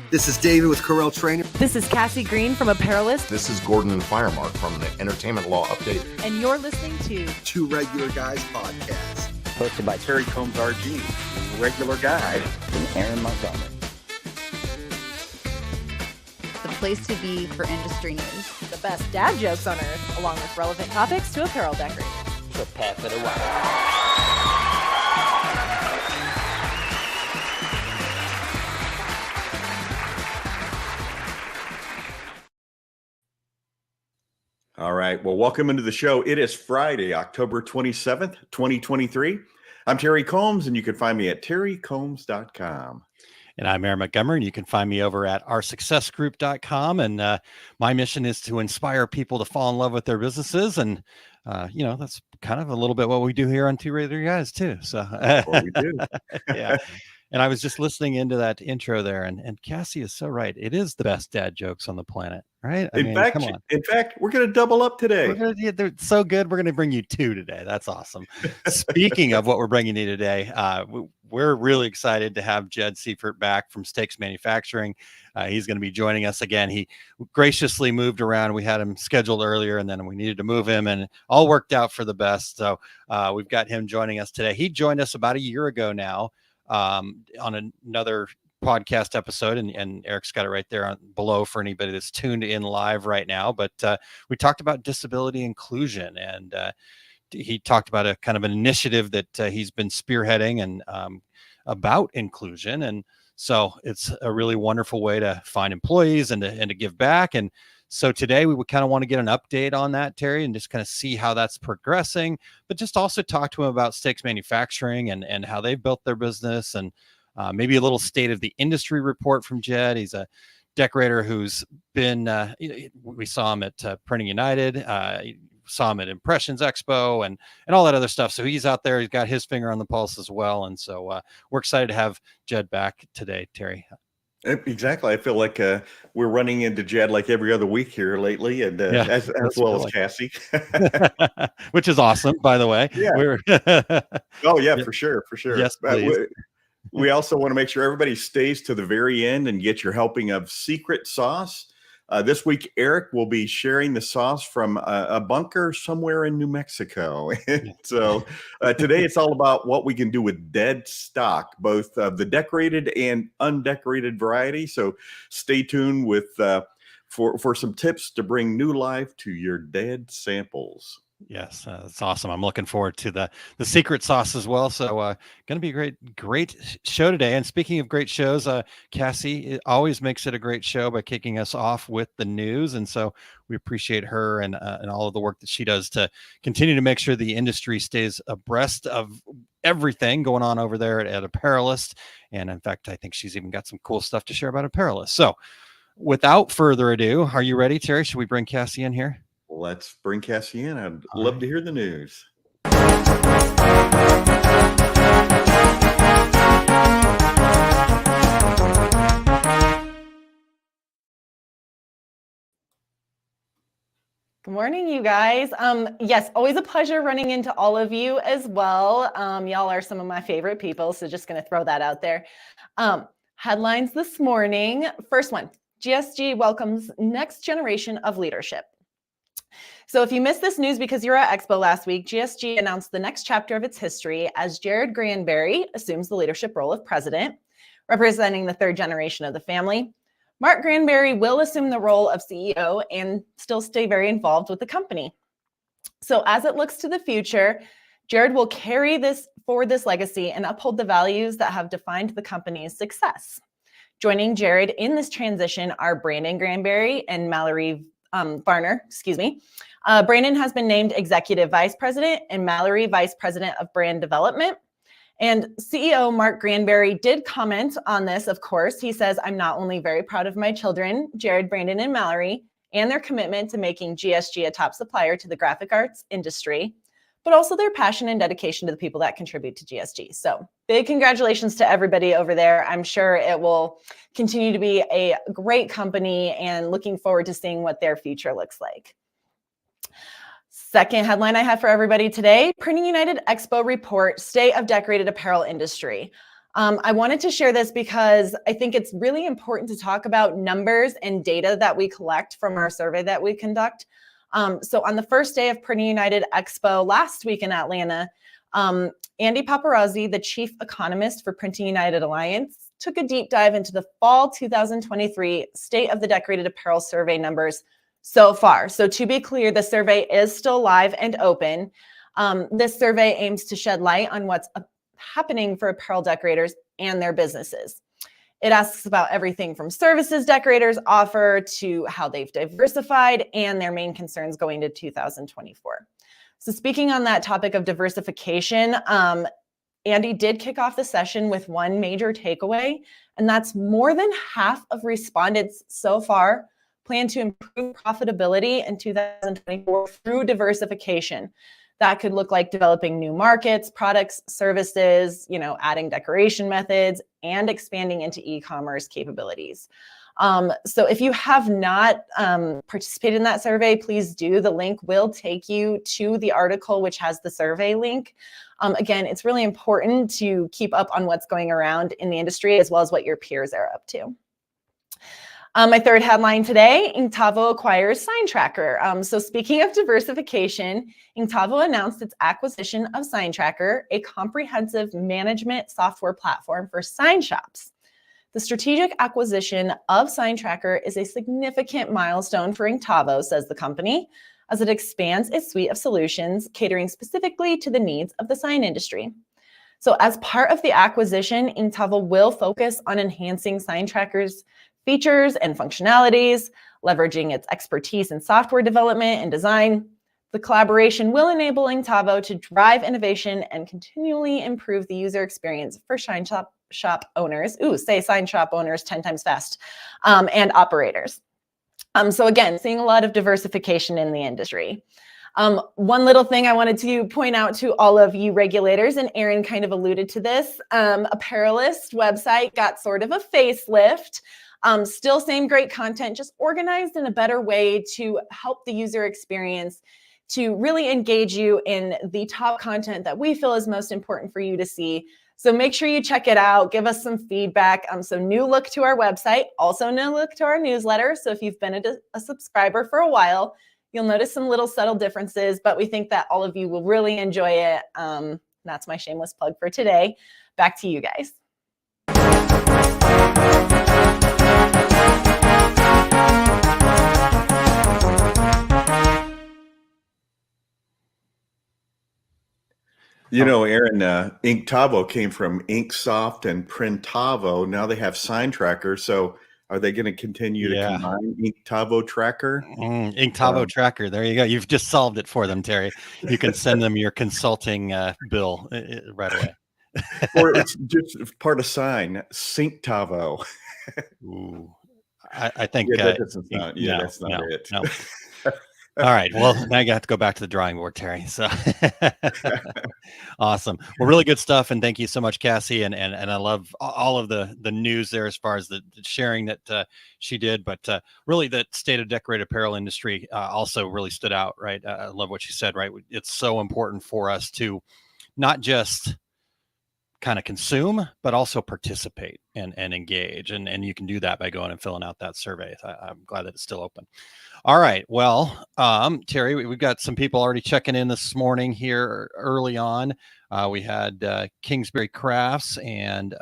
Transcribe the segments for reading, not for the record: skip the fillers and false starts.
This is David with Corel Trainer. This is Cassie Green from Apparelist. This is Gordon and Firemark from the Entertainment Law Update. And you're listening to Two Regular Guys podcast. Hosted by Terry Combs RG, Regular Guy, and Aaron Montgomery. The place to be for industry news. the best dad jokes on earth, along with relevant topics to apparel decorators. So pass it away. All right. Well, welcome into the show. It is Friday, October 27th, 2023. I'm Terry Combs, and you can find me at terrycombs.com. And I'm Aaron Montgomery, and you can find me over at oursuccessgroup.com. And my mission is to inspire people to fall in love with their businesses. And, that's kind of a little bit what we do here on Two Regular Guys, too. So What we do. Yeah. And I was just listening into that intro there, and Cassie is so right. It is the best dad jokes on the planet, right? In fact, we're going to double up today. They're so good. We're going to bring you two today. That's awesome. Speaking of what we're bringing you today, we're really excited to have Jed Seifert back from Steaks Manufacturing. He's going to be joining us again. He graciously moved around. We had him scheduled earlier, and then we needed to move him, and all worked out for the best. So we've got him joining us today. He joined us about a year ago now on another podcast episode, and Eric's got it right there below for anybody that's tuned in live right now. But we talked about disability inclusion, and he talked about a kind of an initiative that he's been spearheading and about inclusion. And so it's a really wonderful way to find employees and to give back. And so today we would kind of want to get an update on that, Terry, and just kind of see how that's progressing, but just also talk to him about Steaks Manufacturing and how they've built their business, and maybe a little state of the industry report from Jed. He's a decorator who's been, we saw him at Printing United, saw him at Impressions Expo and all that other stuff. So he's out there, he's got his finger on the pulse as well. And so we're excited to have Jed back today, Terry. Exactly. I feel like we're running into Jed like every other week here lately, and as well as Cassie, which is awesome, by the way. Yeah. Oh yeah, for sure. Yes, please. We also want to make sure everybody stays to the very end and get your helping of secret sauce. This week, Eric will be sharing the sauce from a bunker somewhere in New Mexico. So today it's all about what we can do with dead stock, both of the decorated and undecorated variety. So stay tuned for some tips to bring new life to your dead samples. Yes, that's awesome. I'm looking forward to the secret sauce as well. So going to be a great show today. And speaking of great shows, Cassie always makes it a great show by kicking us off with the news. And so we appreciate her and all of the work that she does to continue to make sure the industry stays abreast of everything going on over there at Apparelist. And in fact, I think she's even got some cool stuff to share about Apparelist. So without further ado, are you ready, Terry? Should we bring Cassie in here? Let's bring Cassie in. I'd love to hear the news. Good morning, you guys. Yes, always a pleasure running into all of you as well. Y'all are some of my favorite people, so just going to throw that out there. Headlines this morning. First one, GSG welcomes next generation of leadership. So if you missed this news because you were at Expo last week, GSG announced the next chapter of its history as Jared Granberry assumes the leadership role of president, representing the third generation of the family. Mark Granberry will assume the role of CEO and still stay very involved with the company. So as it looks to the future, Jared will carry this legacy and uphold the values that have defined the company's success. Joining Jared in this transition are Brandon Granberry and Mallory Varner, Brandon has been named Executive Vice President and Mallory Vice President of Brand Development. And CEO Mark Granberry did comment on this, of course. He says, "I'm not only very proud of my children, Jared, Brandon, and Mallory, and their commitment to making GSG a top supplier to the graphic arts industry, but also their passion and dedication to the people that contribute to GSG." So big congratulations to everybody over there. I'm sure it will continue to be a great company, and looking forward to seeing what their future looks like. Second headline I have for everybody today, Printing United Expo report, State of Decorated Apparel Industry. I wanted to share this because I think it's really important to talk about numbers and data that we collect from our survey that we conduct. So on the first day of Printing United Expo last week in Atlanta, Andy Paparazzi, the chief economist for Printing United Alliance, took a deep dive into the fall 2023 State of the Decorated Apparel survey numbers so far. So to be clear, the survey is still live and open. This survey aims to shed light on what's happening for apparel decorators and their businesses. It asks about everything from services decorators offer to how they've diversified and their main concerns going to 2024. So speaking on that topic of diversification, Andy did kick off the session with one major takeaway, and that's more than half of respondents so far plan to improve profitability in 2024 through diversification. That could look like developing new markets, products, services, adding decoration methods, and expanding into e-commerce capabilities. So if you have not participated in that survey, please do. The link will take you to the article, which has the survey link. Again, it's really important to keep up on what's going around in the industry as well as what your peers are up to. My third headline today, Tavo acquires SignTracker. So speaking of diversification, Tavo announced its acquisition of SignTracker, a comprehensive management software platform for sign shops. The strategic acquisition of SignTracker is a significant milestone for Tavo, says the company, as it expands its suite of solutions, catering specifically to the needs of the sign industry. So as part of the acquisition, Tavo will focus on enhancing SignTracker's features and functionalities, leveraging its expertise in software development and design. The collaboration will enable Tavo to drive innovation and continually improve the user experience for sign shop owners. Say sign shop owners 10 times fast, and operators. So again, seeing a lot of diversification in the industry. One little thing I wanted to point out to all of you regulators, and Aaron kind of alluded to this, Apparelist website got sort of a facelift. Still same great content, just organized in a better way to help the user experience, to really engage you in the top content that we feel is most important for you to see. So make sure you check it out, give us some feedback. So new look to our website, also new look to our newsletter. So if you've been a subscriber for a while, you'll notice some little subtle differences, but we think that all of you will really enjoy it. That's my shameless plug for today. Back to you guys. Aaron, Ink Tavo came from Inksoft and Printavo. Now they have SignTracker. So are they going to continue to combine Ink Tavo Tracker? Ink Tavo Tracker. There you go. You've just solved it for them, Terry. You can send them your consulting bill right away. Or it's just part of Sign, Sync Tavo. Ooh, I think that doesn't sound, that's not it. No. All right. Well, now you have to go back to the drawing board, Terry. So awesome. Well, really good stuff. And thank you so much, Cassie. And I love all of the news there as far as the sharing that she did. But really, the state of decorated apparel industry also really stood out, right? I love what she said, right? It's so important for us to not just kind of consume, but also participate and engage. And you can do that by going and filling out that survey. I'm glad that it's still open. All right. Well, Terry, we've got some people already checking in this morning here early on. We had Kingsbury Crafts and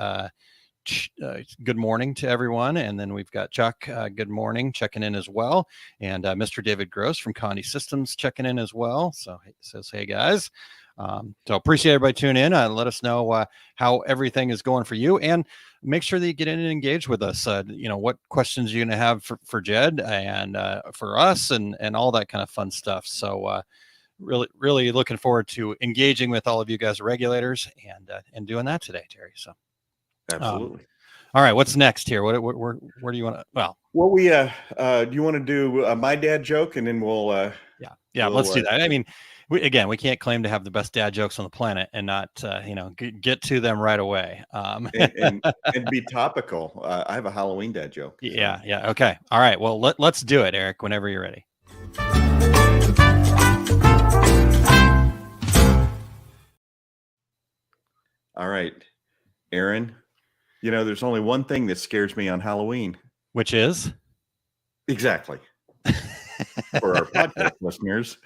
good morning to everyone. And then we've got Chuck, good morning, checking in as well. And Mr. David Gross from Conde Systems checking in as well. So he says, hey, guys. So appreciate everybody tuning in. Let us know how everything is going for you, and make sure that you get in and engage with us. What questions you're going to have for Jed and for us and all that kind of fun stuff. So really looking forward to engaging with all of you guys regulators and doing that today, Terry. So absolutely. All right, what's next here? Where do you want to? Well, we do you want to do my dad joke, and then we'll let's do that. I mean, we can't claim to have the best dad jokes on the planet and not get to them right away. And be topical. I have a Halloween dad joke. So. Yeah. Okay. All right. Well, let's do it, Eric. Whenever you're ready. All right, Aaron. There's only one thing that scares me on Halloween. Which is? Exactly. For our podcast listeners,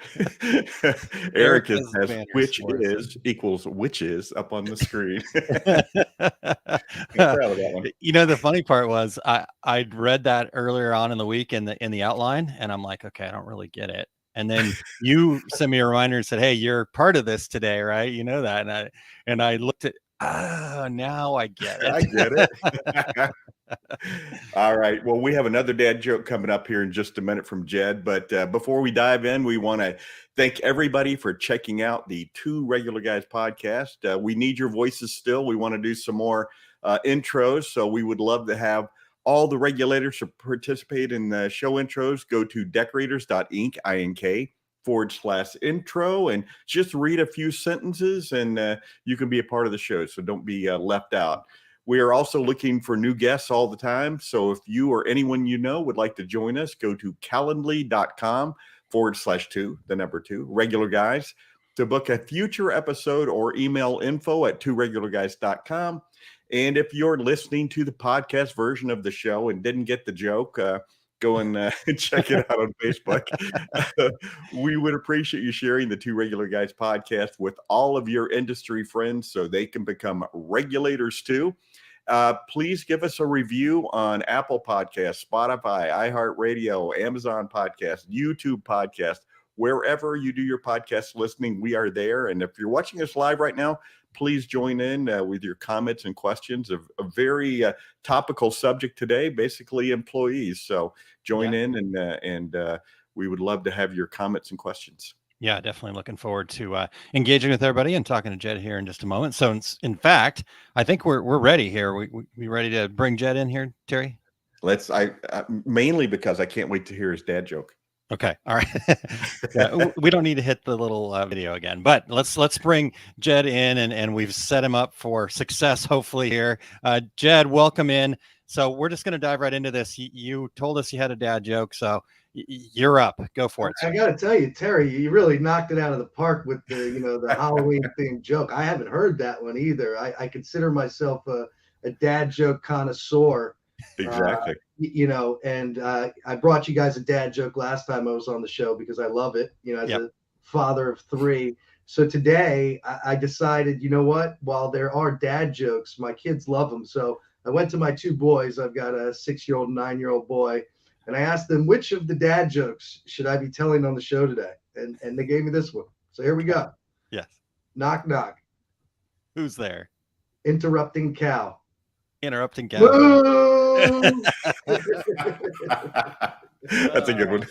Eric has which is equals witches up on the screen. I'm proud of that one. The funny part was I'd read that earlier on in the week in the outline, and I'm like, okay, I don't really get it. And then you sent me a reminder and said, hey, you're part of this today, right? You know that. And I looked at, now I get it. I get it. All right. Well, we have another dad joke coming up here in just a minute from Jed. But before we dive in, we want to thank everybody for checking out the Two Regular Guys podcast. We need your voices still. We want to do some more intros. So we would love to have all the regulators to participate in the show intros. Go to decorators.inc./intro and just read a few sentences, and you can be a part of the show. So don't be left out. We are also looking for new guests all the time. So if you or anyone you know would like to join us, go to calendly.com/2 regular guys to book a future episode, or email info@tworegularguys.com. And if you're listening to the podcast version of the show and didn't get the joke, go and check it out on Facebook. We would appreciate you sharing the Two Regular Guys podcast with all of your industry friends so they can become regulators too. Please give us a review on Apple Podcasts, Spotify, iHeartRadio, Amazon Podcast, YouTube Podcast, wherever you do your podcast listening, we are there. And if you're watching us live right now, please join in with your comments and questions of a very topical subject today, basically employees. So join in, and we would love to have your comments and questions. Yeah, definitely looking forward to engaging with everybody and talking to Jed here in just a moment. So in fact, I think we're ready here. We ready to bring Jed in here, Terry? Let's. Mainly because I can't wait to hear his dad joke. Okay. All right. We don't need to hit the little video again, but let's bring Jed in, and we've set him up for success, hopefully here. Jed, welcome in. So we're just going to dive right into this. You told us you had a dad joke, so you're up. Go for it. I got to tell you, Terry, you really knocked it out of the park with the Halloween themed joke. I haven't heard that one either. I consider myself a dad joke connoisseur. Exactly. And I brought you guys a dad joke last time I was on the show because I love it, as a father of three. So today I decided, you know what, while there are dad jokes, my kids love them. So I went to my two boys. I've got a 6-year-old and 9-year-old boy. And I asked them, which of the dad jokes should I be telling on the show today? And they gave me this one. So here we go. Yes. Knock, knock. Who's there? Interrupting cow. Interrupting cow. That's a good one.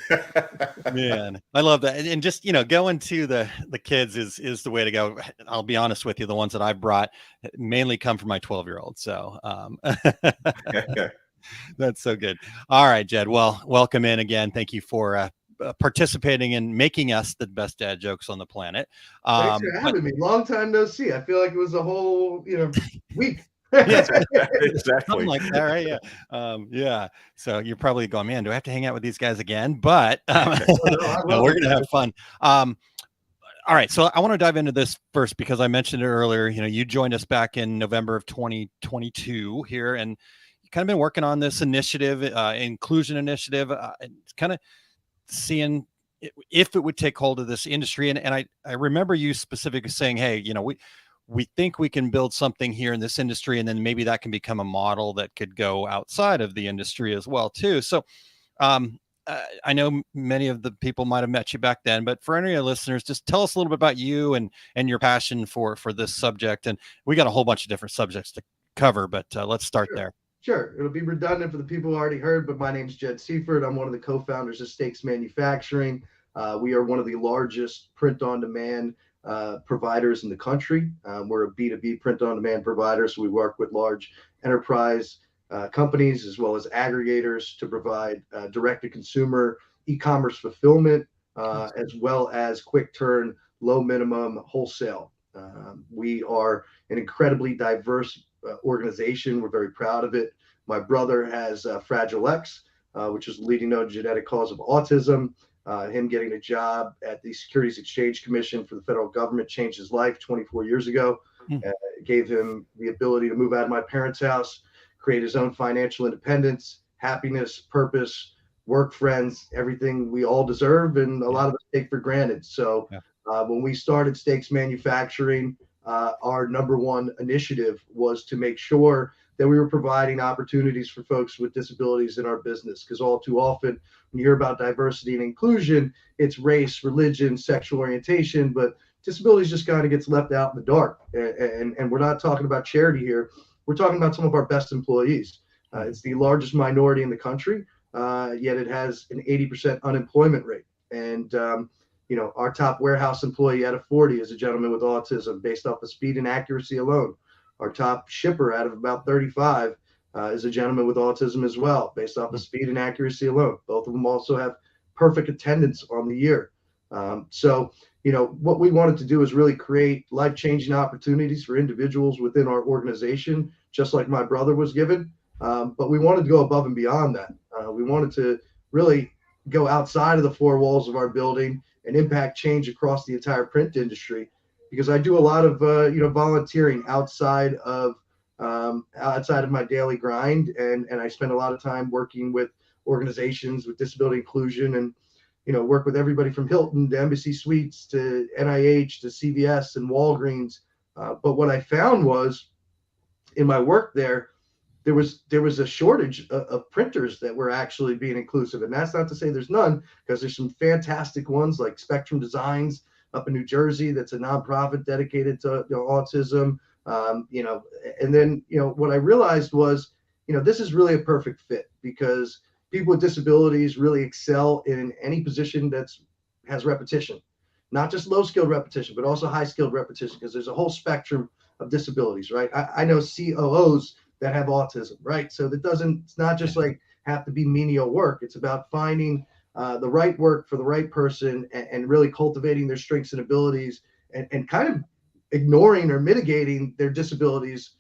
Man, I love that. And just, going to the kids is the way to go. I'll be honest with you. The ones that I've brought mainly come from my 12-year-old. So that's so good. All right, Jed. Well, welcome in again. Thank you for participating in making us the best dad jokes on the planet. Thanks for having me. Long time no see. I feel like it was a whole, week. Yes, exactly. Something like that, right? Yeah. Yeah. So you're probably going, man, do I have to hang out with these guys again? But no, we're gonna have fun. All right. So I want to dive into this first because I mentioned it earlier. You joined us back in November of 2022 here, and you kind of been working on this initiative, inclusion initiative, kind of seeing if it would take hold of this industry. And I remember you specifically saying, hey, we think we can build something here in this industry, and then maybe that can become a model that could go outside of the industry as well too. So I know many of the people might have met you back then, but for any of your listeners, just tell us a little bit about you and your passion for this subject. And we got a whole bunch of different subjects to cover, but let's start there. Sure. It'll be redundant for the people who already heard, but my name's Jed Seifert. I'm one of the co-founders of Steaks Manufacturing. We are one of the largest print-on-demand providers in the country. We're a B2B print-on-demand provider, so we work with large enterprise companies as well as aggregators to provide direct-to-consumer e-commerce fulfillment, as well as quick-turn, low-minimum wholesale. We are an incredibly diverse organization. We're very proud of it. My brother has Fragile X, which is the leading known genetic cause of autism. Him getting a job at the Securities Exchange Commission for the federal government changed his life 24 years ago. Gave him the ability to move out of my parents' house, create his own financial independence, happiness, purpose, work, friends, everything we all deserve and a lot of us take for granted. So when we started Steaks Manufacturing, our number one initiative was to make sure that we were providing opportunities for folks with disabilities in our business. Because all too often, when you hear about diversity and inclusion, it's race, religion, sexual orientation, but disabilities just kind of gets left out in the dark. And we're not talking about charity here. We're talking about some of our best employees. It's the largest minority in the country, yet it has an 80% unemployment rate. And our top warehouse employee out of 40 is a gentleman with autism based off of speed and accuracy alone. Our top shipper out of about 35 is a gentleman with autism as well, based off of speed and accuracy alone. Both of them also have perfect attendance on the year. So what we wanted to do is really create life-changing opportunities for individuals within our organization, just like my brother was given. But we wanted to go above and beyond that. We wanted to really go outside of the four walls of our building and impact change across the entire print industry, because I do a lot of volunteering outside of my daily grind, and I spend a lot of time working with organizations with disability inclusion, and work with everybody from Hilton to Embassy Suites to NIH to CVS and Walgreens. But what I found was in my work there was a shortage of printers that were actually being inclusive. And that's not to say there's none, because there's some fantastic ones like Spectrum Designs up in New Jersey. That's a nonprofit dedicated to autism. And then, what I realized was, this is really a perfect fit, because people with disabilities really excel in any position has repetition, not just low skilled repetition, but also high skilled repetition, because there's a whole spectrum of disabilities, right? I know COOs that have autism, right? So it's not just like have to be menial work. It's about finding the right work for the right person and really cultivating their strengths and abilities and kind of ignoring or mitigating their disabilities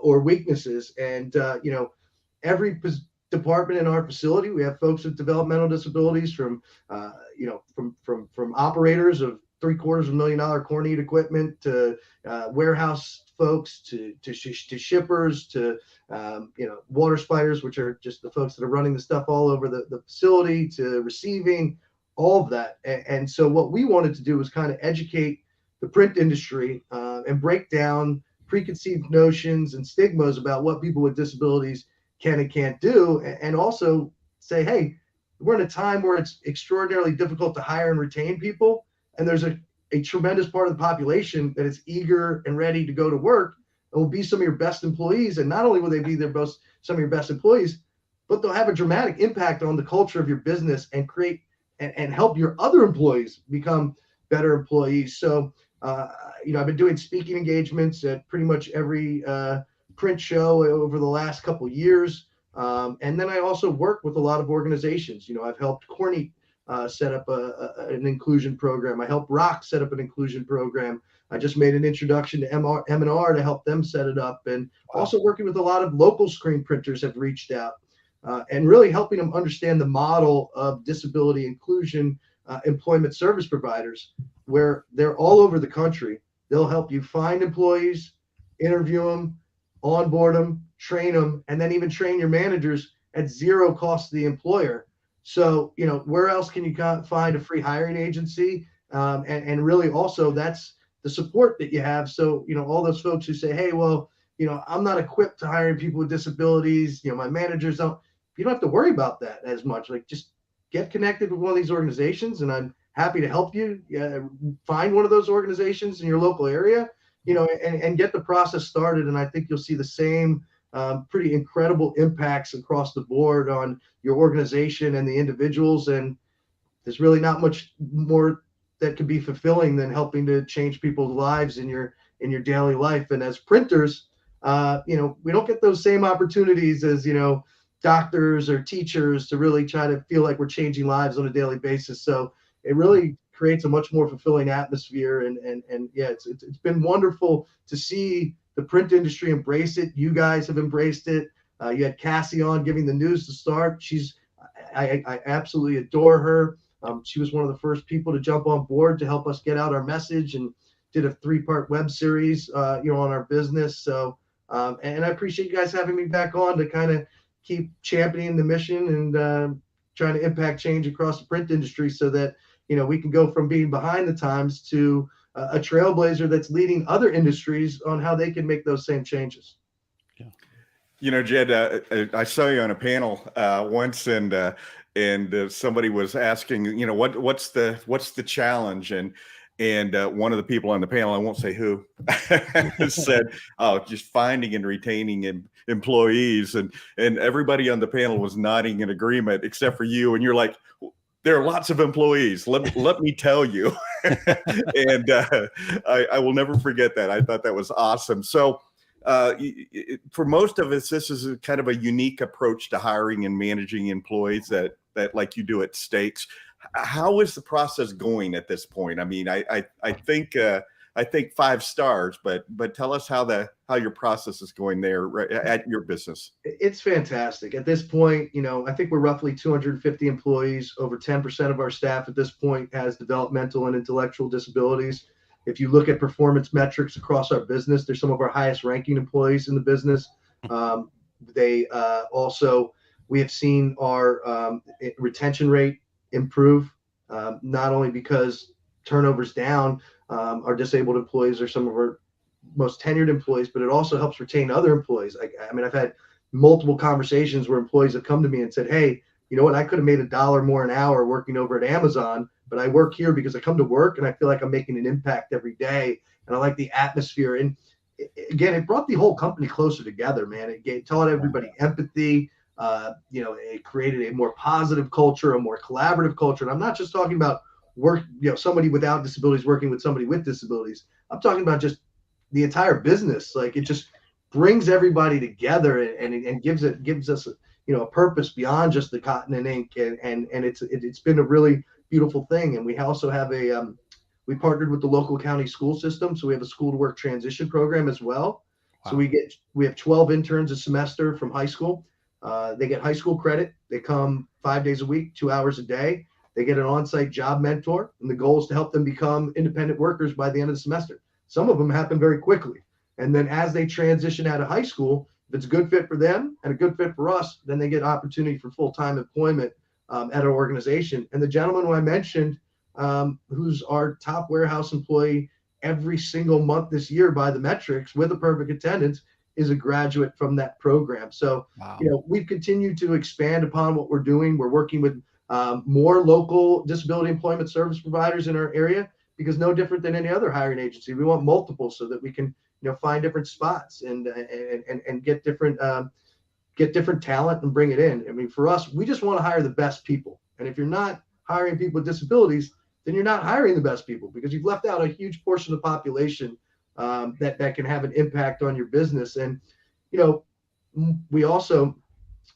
or weaknesses. And, every department in our facility, we have folks with developmental disabilities from operators of $750,000 corn-eat equipment to warehouse folks to shippers to water spiders, which are just the folks that are running the stuff all over the facility, to receiving, all of that. And so what we wanted to do was kind of educate the print industry and break down preconceived notions and stigmas about what people with disabilities can and can't do, and also say, hey, we're in a time where it's extraordinarily difficult to hire and retain people, and there's a tremendous part of the population that is eager and ready to go to work and will be some of your best employees. And not only will they be some of your best employees, but they'll have a dramatic impact on the culture of your business and create and help your other employees become better employees. So, I've been doing speaking engagements at pretty much every print show over the last couple of years. And then I also work with a lot of organizations. I've helped Corny set up an inclusion program. I helped Rock set up an inclusion program. I just made an introduction to M&R to help them set it up. And also working with a lot of local screen printers have reached out and really helping them understand the model of disability inclusion employment service providers, where they're all over the country. They'll help you find employees, interview them, onboard them, train them, and then even train your managers at zero cost to the employer. So, where else can you find a free hiring agency? And really also that's the support that you have. So, all those folks who say, hey, well, I'm not equipped to hiring people with disabilities. My managers don't. You don't have to worry about that as much. Like, just get connected with one of these organizations, and I'm happy to help you find one of those organizations in your local area, and get the process started. And I think you'll see the same pretty incredible impacts across the board on your organization and the individuals. And there's really not much more that could be fulfilling than helping to change people's lives in your daily life. And as printers, we don't get those same opportunities as, doctors or teachers to really try to feel like we're changing lives on a daily basis. So it really creates a much more fulfilling atmosphere. And yeah, it's been wonderful to see the print industry embrace it. You guys have embraced it. You had Cassie on giving the news to start. I absolutely adore her. She was one of the first people to jump on board to help us get out our message, and did a 3-part web series, on our business. So And I appreciate you guys having me back on to kind of keep championing the mission and trying to impact change across the print industry so that, we can go from being behind the times to a trailblazer that's leading other industries on how they can make those same changes. Jed, I saw you on a panel once, and somebody was asking, what's the challenge, and one of the people on the panel, I won't say who, said, "Oh, just finding and retaining employees," and everybody on the panel was nodding in agreement except for you, and you're like, "There are lots of employees. Let me tell you," and I will never forget that. I thought that was awesome. So. For most of us, this is kind of a unique approach to hiring and managing employees that like you do at Stakes. How is the process going at this point? I mean, I think 5 stars, but tell us how your process is going there at your business. It's fantastic. At this point, I think we're roughly 250 employees. Over 10% of our staff at this point has developmental and intellectual disabilities. If you look at performance metrics across our business, they're some of our highest ranking employees in the business. We have seen our retention rate improve, not only because turnover's down, our disabled employees are some of our most tenured employees, but it also helps retain other employees. I mean, I've had multiple conversations where employees have come to me and said, "Hey, you know what? I could have made $1 more an hour working over at Amazon, but I work here because I come to work and I feel like I'm making an impact every day. And I like the atmosphere." And again, it brought the whole company closer together, man. It taught everybody empathy. It created a more positive culture, a more collaborative culture. And I'm not just talking about work, somebody without disabilities working with somebody with disabilities. I'm talking about just the entire business. Like, it just brings everybody together and gives us a purpose beyond just the cotton and ink. And it's been a really beautiful thing. And we also have we partnered with the local county school system. So we have a school to work transition program as well. Wow. So we have 12 interns a semester from high school. They get high school credit. They come 5 days a week, 2 hours a day. They get an on-site job mentor. And the goal is to help them become independent workers by the end of the semester. Some of them happen very quickly. And then as they transition out of high school, if it's a good fit for them and a good fit for us, then they get opportunity for full-time employment at our organization. And the gentleman who I mentioned, who's our top warehouse employee every single month this year by the metrics with a perfect attendance, is a graduate from that program. So, wow. We've continued to expand upon what we're doing. We're working with more local disability employment service providers in our area, because no different than any other hiring agency, we want multiple so that we can, find different spots and get different talent and bring it in. I mean, for us, we just want to hire the best people. And if you're not hiring people with disabilities, then you're not hiring the best people, because you've left out a huge portion of the population that can have an impact on your business. And, we also,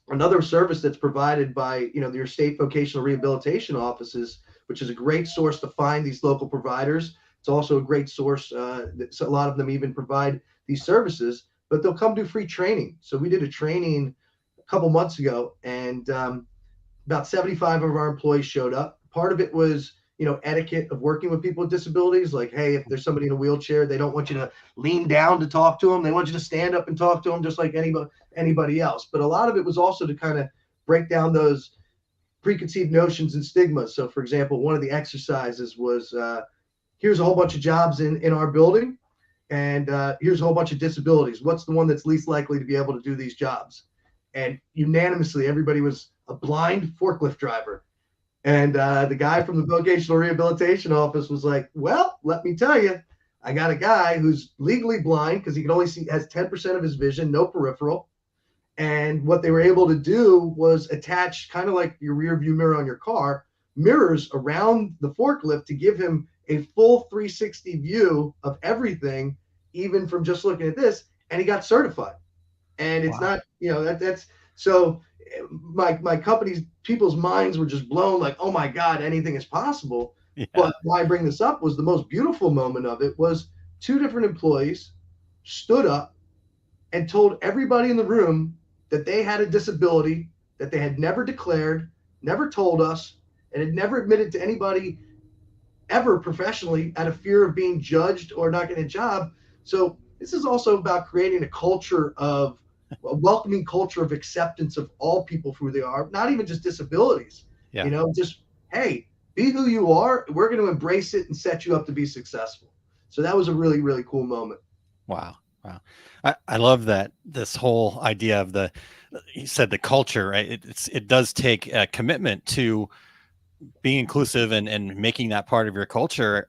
another service that's provided by, your state vocational rehabilitation offices, which is a great source to find these local providers. It's also a great source. A lot of them even provide these services, but they'll come do free training. So we did a training a couple months ago, and about 75 of our employees showed up. Part of it was, etiquette of working with people with disabilities. Like, hey, if there's somebody in a wheelchair, they don't want you to lean down to talk to them. They want you to stand up and talk to them just like anybody else. But a lot of it was also to kind of break down those preconceived notions and stigmas. So, for example, one of the exercises was, here's a whole bunch of jobs in our building, and here's a whole bunch of disabilities. What's the one that's least likely to be able to do these jobs? And unanimously, everybody was a blind forklift driver. And the guy from the vocational rehabilitation office was like, "Well, let me tell you, I got a guy who's legally blind because he can only see, has 10% of his vision, no peripheral." And what they were able to do was attach, kind of like your rear view mirror on your car, mirrors around the forklift to give him a full 360 view of everything, even from just looking at this. And he got certified. And it's not, that's so my company's people's minds were just blown, like, oh my God, anything is possible. Yeah. But why I bring this up was the most beautiful moment of it was 2 different employees stood up and told everybody in the room that they had a disability that they had never declared, never told us, and had never admitted to anybody ever professionally out of fear of being judged or not getting a job. So This is also about creating a welcoming culture of acceptance of all people for who they are, not even just disabilities. Yeah. You know, just, hey, be who you are. We're going to embrace it and set you up to be successful. So that was a really, really cool moment. Wow. Wow. I love that, this whole idea of you said the culture, right? It does take a commitment to being inclusive and making that part of your culture.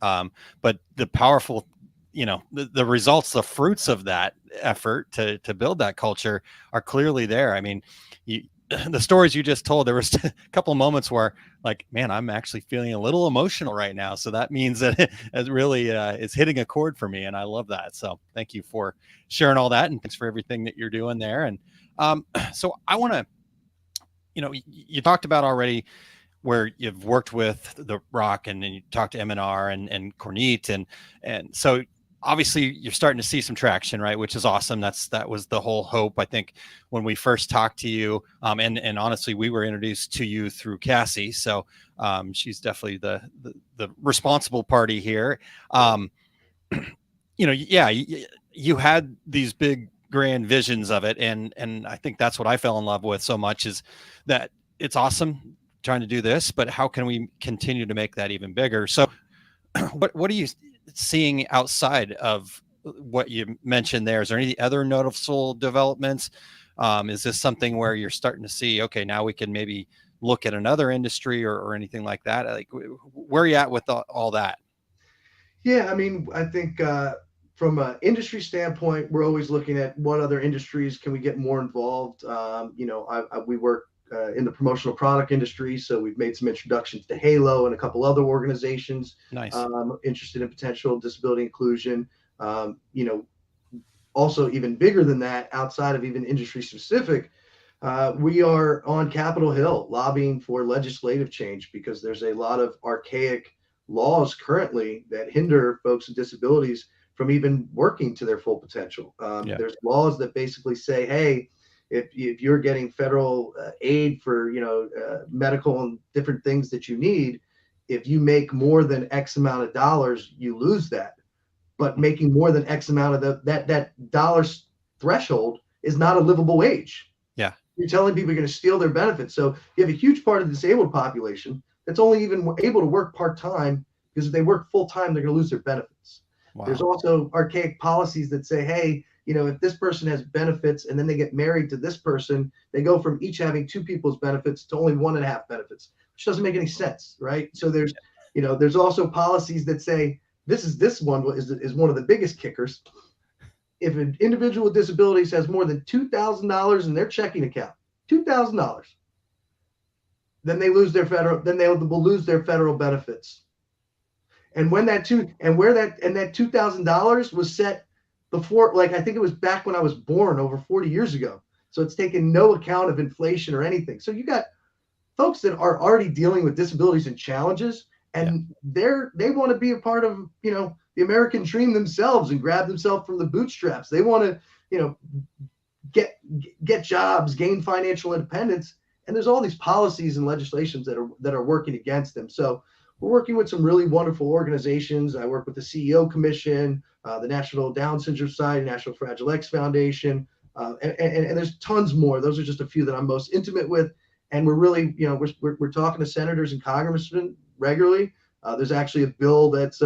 But the powerful, the results, the fruits of that effort to build that culture are clearly there. I mean, the stories you just told, there was a couple of moments where, like, man, I'm actually feeling a little emotional right now. So that means that it really is hitting a chord for me. And I love that. So thank you for sharing all that. And thanks for everything that you're doing there. And so I want to, you talked about already where you've worked with The Rock, and then you talked to M&R and Cornette. And so obviously you're starting to see some traction, right? Which is awesome. That was the whole hope, I think, when we first talked to you. And honestly, we were introduced to you through Cassie. So she's definitely the responsible party here. You had these big grand visions of it. And I think that's what I fell in love with so much, is that it's awesome trying to do this, but how can we continue to make that even bigger? So what are you seeing outside of what you mentioned there? Is there any other noticeable developments? Is this something where you're starting to see, okay, now we can maybe look at another industry or anything like that? Like, where are you at with all that? Yeah, I mean, I think from an industry standpoint, we're always looking at what other industries can we get more involved. We work in the promotional product industry, so we've made some introductions to Halo and a couple other organizations. Nice. Interested in potential disability inclusion. Also even bigger than that, outside of even industry specific, we are on Capitol Hill lobbying for legislative change, because there's a lot of archaic laws currently that hinder folks with disabilities from even working to their full potential. There's laws that basically say, hey, if you're getting federal aid for medical and different things that you need, if you make more than X amount of dollars, you lose that. But making more than X amount of that dollars threshold is not a livable wage. Yeah, you're telling people you're going to steal their benefits. So you have a huge part of the disabled population that's only even able to work part-time, because if they work full-time, they're going to lose their benefits. Wow. There's also archaic policies that say, hey, if this person has benefits and then they get married to this person, they go from each having two people's benefits to only 1.5 benefits, which doesn't make any sense, right? So there's also policies that say, this one is one of the biggest kickers. If an individual with disabilities has more than $2,000 in their checking account, $2,000, then they will lose their federal benefits. And when that $2,000 was set before, like, I think it was back when I was born over 40 years ago. So it's taken no account of inflation or anything. So you got folks that are already dealing with disabilities and challenges, and they want to be a part of, the American dream themselves and grab themselves from the bootstraps. They want to, get jobs, gain financial independence. And there's all these policies and legislations that are working against them. So we're working with some really wonderful organizations. I work with the CEO Commission, the National Down Syndrome Society, National Fragile X Foundation, and there's tons more. Those are just a few that I'm most intimate with. And we're really, we're talking to senators and congressmen regularly. There's actually a bill that's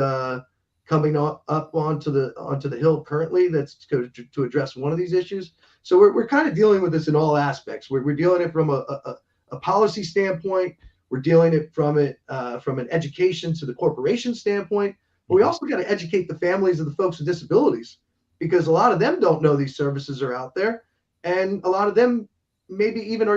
coming up onto the Hill currently that's to address one of these issues. So we're kind of dealing with this in all aspects. We're dealing it from a policy standpoint. We're dealing it from an education to the corporation standpoint. But we also got to educate the families of the folks with disabilities, because a lot of them don't know these services are out there, and a lot of them maybe even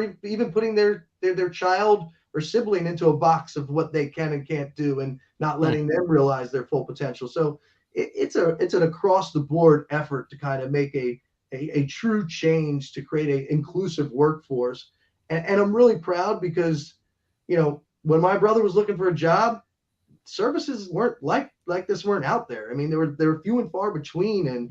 putting their child or sibling into a box of what they can and can't do, and not letting them realize their full potential. So it's an across the board effort to kind of make a true change, to create an inclusive workforce. And I'm really proud, because when my brother was looking for a job, services weren't like this weren't out there. I mean, they were few and far between, and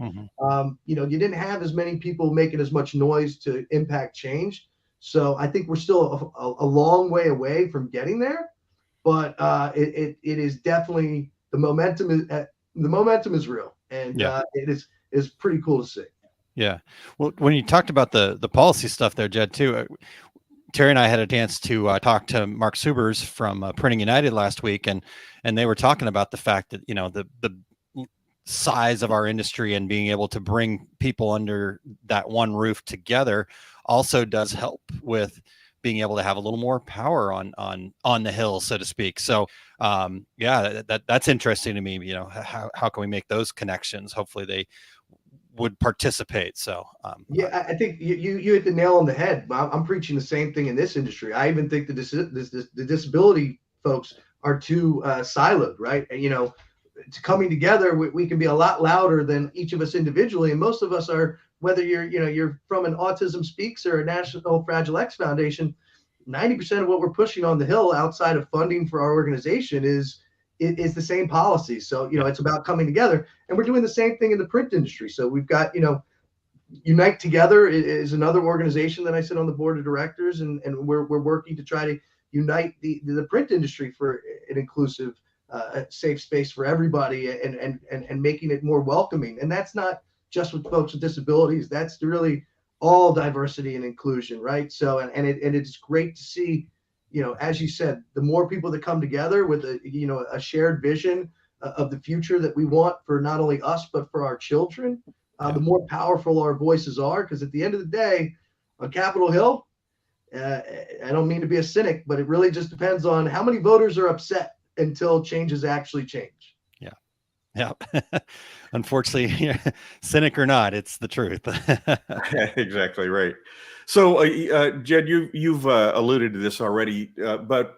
you didn't have as many people making as much noise to impact change. So I think we're still a long way away from getting there, but it is definitely the momentum is real, and is pretty cool to see. Yeah. Well, when you talked about the policy stuff there, Jed, too, Terry and I had a chance to talk to Mark Subers from Printing United last week, and they were talking about the fact that, you know, the size of our industry and being able to bring people under that one roof together also does help with being able to have a little more power on the hill, so to speak. So yeah, that's interesting to me. You know, how can we make those connections? Hopefully they would participate. So yeah, I think you hit the nail on the head. I'm preaching the same thing in this industry. I even think the disability folks are too siloed, right? And, you know, coming together, we can be a lot louder than each of us individually. And most of us are, whether you're from an Autism Speaks or a National Fragile X Foundation, 90% of what we're pushing on the Hill outside of funding for our organization is the same policy. So, you know, it's about coming together, and we're doing the same thing in the print industry. So we've got, you know, Unite Together is another organization that I sit on the board of directors, and we're working to try to unite the print industry for an inclusive, safe space for everybody, and making it more welcoming. And that's not just with folks with disabilities. That's really all diversity and inclusion, right? So, and it's great to see, you know, as you said, the more people that come together with a shared vision of the future that we want for not only us but for our children, the more powerful our voices are. Because at the end of the day, on Capitol Hill, I don't mean to be a cynic, but it really just depends on how many voters are upset until changes actually change. Yeah. Unfortunately, cynic or not, it's the truth. Exactly right. So, Jed, you've alluded to this already, but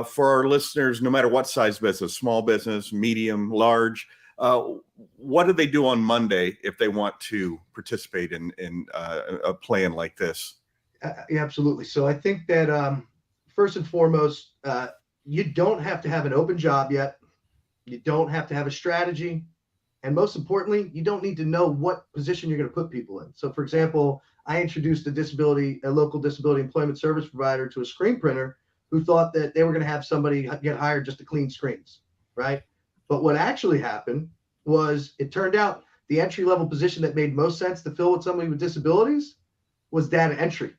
for our listeners, no matter what size business, small business, medium, large, what do they do on Monday if they want to participate in a plan like this? Yeah, absolutely. So I think that first and foremost, you don't have to have an open job yet. You don't have to have a strategy. And most importantly, you don't need to know what position you're going to put people in. So, for example, I introduced a local disability employment service provider to a screen printer who thought that they were going to have somebody get hired just to clean screens, right? But what actually happened was, it turned out the entry-level position that made most sense to fill with somebody with disabilities was data entry.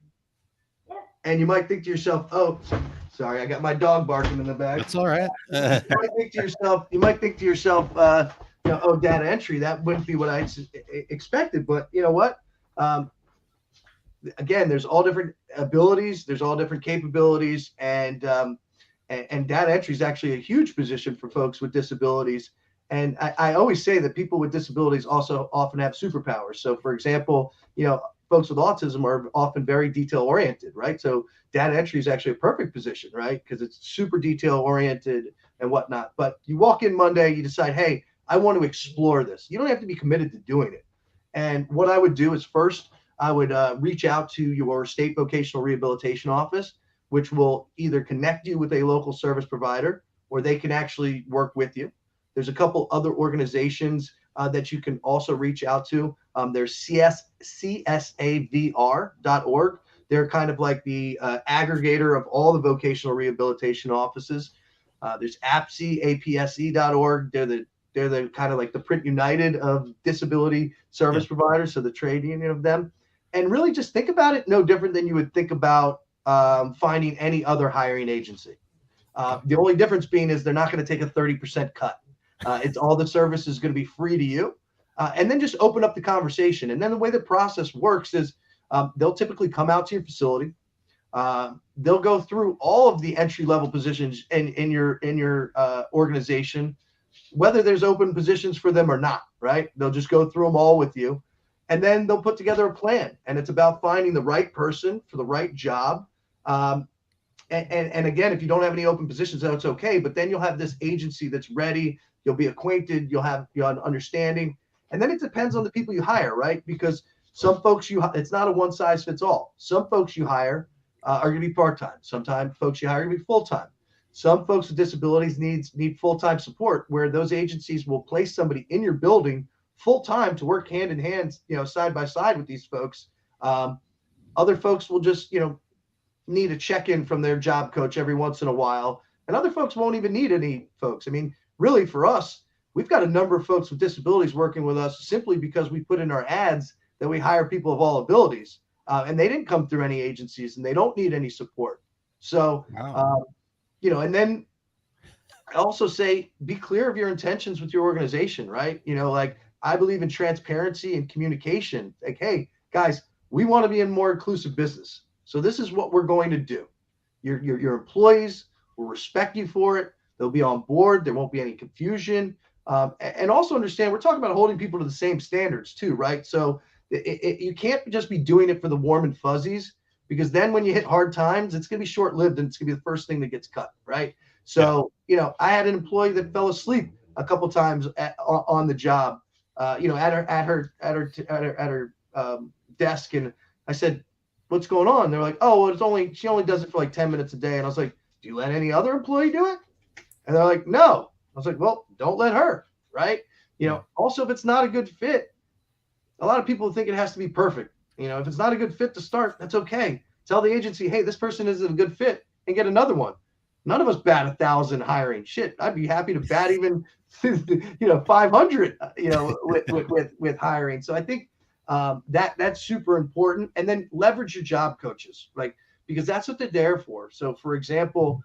And you might think to yourself, oh, sorry, I got my dog barking in the back. That's all right. You might think to yourself, oh, data entry, that wouldn't be what I expected. But you know what? Again, there's all different abilities, there's all different capabilities, and data entry is actually a huge position for folks with disabilities. And I always say that people with disabilities also often have superpowers. So, for example, you know, folks with autism are often very detail oriented, right? So data entry is actually a perfect position, right? Because it's super detail oriented and whatnot. But you walk in Monday, you decide, hey, I want to explore this. You don't have to be committed to doing it. And what I would do is, first, I would reach out to your state vocational rehabilitation office, which will either connect you with a local service provider, or they can actually work with you. There's a couple other organizations that you can also reach out to. There's csavr.org. They're kind of like the aggregator of all the vocational rehabilitation offices. There's apse.org. They're the kind of like the Print United of disability service providers, so the trade union of them. And really just think about it no different than you would think about finding any other hiring agency. The only difference being is they're not going to take a 30% cut. It's all the service is going to be free to you. And then just open up the conversation. And then the way the process works is they'll typically come out to your facility. They'll go through all of the entry-level positions in your organization, whether there's open positions for them or not, right? They'll just go through them all with you. And then they'll put together a plan. And it's about finding the right person for the right job. And again, if you don't have any open positions, that's okay. But then you'll have this agency that's ready. You'll be acquainted. You'll have understanding. And then it depends on the people you hire, right? Because some folks it's not a one size fits all. Some folks you hire are going to be part-time. Sometimes folks you hire are going to be full-time. Some folks with disabilities need full-time support, where those agencies will place somebody in your building full-time to work hand in hand, side by side with these folks. Other folks will just, need a check-in from their job coach every once in a while. And other folks won't even need any folks. I mean, really for us, we've got a number of folks with disabilities working with us simply because we put in our ads that we hire people of all abilities, and they didn't come through any agencies, and they don't need any support. So, and then I also say, be clear of your intentions with your organization, right? Like, I believe in transparency and communication. Like, hey, guys, we want to be in more inclusive business. So this is what we're going to do. Your employees will respect you for it. They'll be on board. There won't be any confusion. And also understand, we're talking about holding people to the same standards too, right? So you can't just be doing it for the warm and fuzzies, because then when you hit hard times, it's going to be short-lived and it's going to be the first thing that gets cut, right? So, I had an employee that fell asleep a couple times on the job, at her desk, and I said, "What's going on?" They're like, "Oh, well, she only does it for like 10 minutes a day." And I was like, "Do you let any other employee do it?" And they're like, "No." I was like, "Well, don't let her," right? Also, if it's not a good fit, a lot of people think it has to be perfect. If it's not a good fit to start, that's okay. Tell the agency, "Hey, this person isn't a good fit," and get another one. None of us bat 1,000 hiring. Shit, I'd be happy to bat even 500 with hiring. So I think that's super important. And then leverage your job coaches, right? Because that's what they're there for. So for example,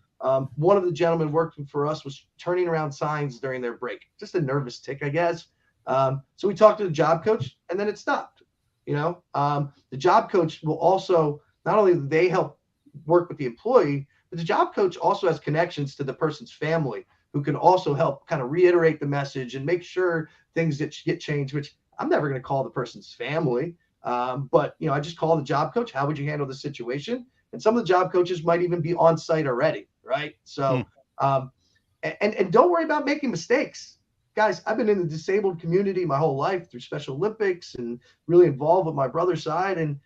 one of the gentlemen working for us was turning around signs during their break. Just a nervous tick, I guess. So we talked to the job coach, and then it stopped. The job coach will also, not only do they help work with the employee, but the job coach also has connections to the person's family, who can also help kind of reiterate the message and make sure things get changed, which I'm never going to call the person's family. But I just call the job coach. How would you handle the situation? And some of the job coaches might even be on site already, right? So, and don't worry about making mistakes. Guys, I've been in the disabled community my whole life through Special Olympics and really involved with my brother's side. And,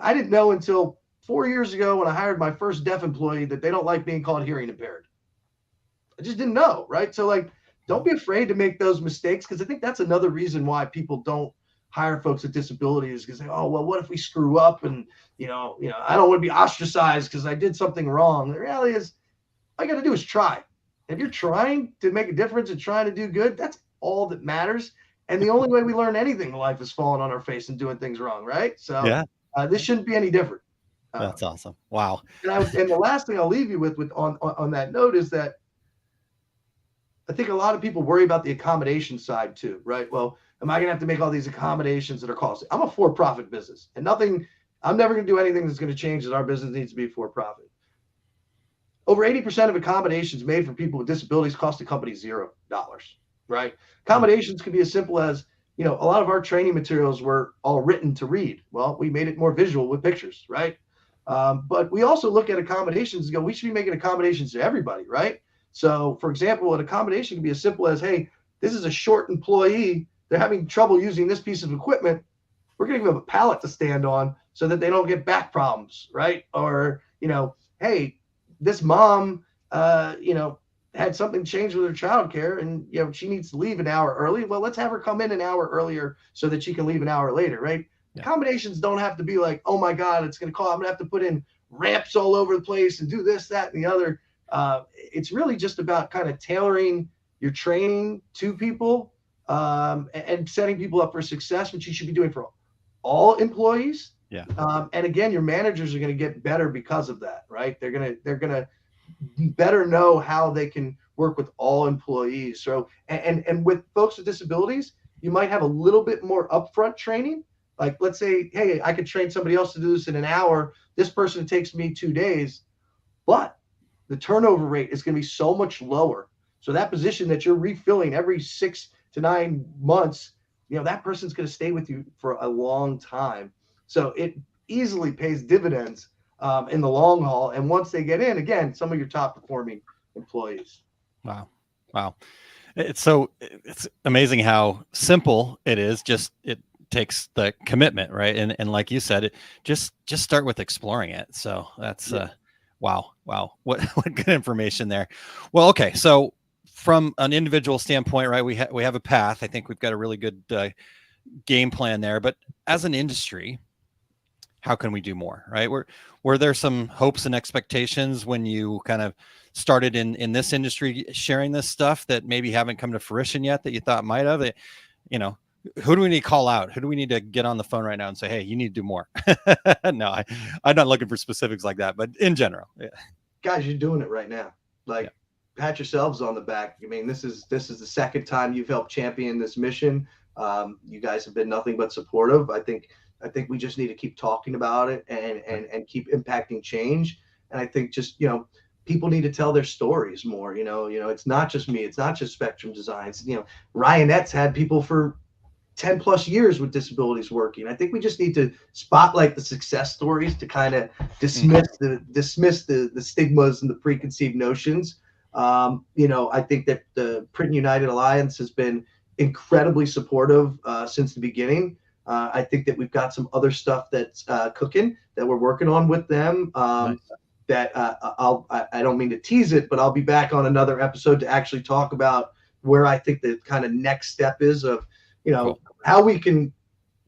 I didn't know until 4 years ago when I hired my first deaf employee that they don't like being called hearing impaired. I just didn't know, right? So like, don't be afraid to make those mistakes, because I think that's another reason why people don't hire folks with disabilities, because oh, well, what if we screw up and, I don't want to be ostracized because I did something wrong. The reality is, all you got to do is try. If you're trying to make a difference and trying to do good, that's all that matters. And the only way we learn anything in life is falling on our face and doing things wrong, right? So this shouldn't be any different. That's awesome. Wow. And the last thing I'll leave you with on that note is that I think a lot of people worry about the accommodation side too, right? Well, am I going to have to make all these accommodations that are costly? I'm a for-profit business, and I'm never going to do anything that's going to change that our business needs to be for-profit. Over 80% of accommodations made for people with disabilities cost the company $0, right? Accommodations can be as simple as, a lot of our training materials were all written to read. Well, we made it more visual with pictures, right? But we also look at accommodations and go, we should be making accommodations to everybody, right? So, for example, an accommodation can be as simple as, hey, this is a short employee. They're having trouble using this piece of equipment. We're going to give them a pallet to stand on so that they don't get back problems, right? Or, hey, this mom, had something change with her childcare and, she needs to leave an hour early. Well, let's have her come in an hour earlier so that she can leave an hour later, right? Yeah. Accommodations don't have to be like, oh my God, it's going to cost, I'm going to have to put in ramps all over the place and do this, that, and the other. It's really just about kind of tailoring your training to people and setting people up for success, which you should be doing for all employees. Yeah. And again, your managers are going to get better because of that, right? They're going to better know how they can work with all employees. So, and with folks with disabilities, you might have a little bit more upfront training. Like, let's say, hey, I could train somebody else to do this in an hour. This person, it takes me 2 days, but the turnover rate is going to be so much lower. So that position that you're refilling every 6 to 9 months, that person's going to stay with you for a long time. So it easily pays dividends in the long haul. And once they get in, again, some of your top performing employees. Wow. It's amazing how simple it is. Just it takes the commitment, right? And like you said, just start with exploring it. So that's wow. What good information there. Well, okay. So from an individual standpoint, right, we have a path. I think we've got a really good game plan there. But as an industry, how can we do more, right? Were there some hopes and expectations when you kind of started in this industry sharing this stuff that maybe haven't come to fruition yet that you thought might have? You know, who do we need to call out? Who do we need to get on the phone right now and say, hey, you need to do more? No, I'm not looking for specifics like that, but in general, yeah. Guys, you're doing it right now. Like, pat yourselves on the back. I mean, this is the second time you've helped champion this mission. You guys have been nothing but supportive. I think we just need to keep talking about it and keep impacting change. And I think just, you know, people need to tell their stories more. You know, it's not just me. It's not just Spectrum Designs. You know, Ryanette's had people for 10 plus years with disabilities working. I think we just need to spotlight the success stories to kind of dismiss the stigmas and the preconceived notions. You know, I think that the Print United Alliance has been incredibly supportive since the beginning. I think that we've got some other stuff that's cooking that we're working on with them. Nice. That I don't mean to tease it, but I'll be back on another episode to actually talk about where I think the kind of next step is of, you know, cool. How we can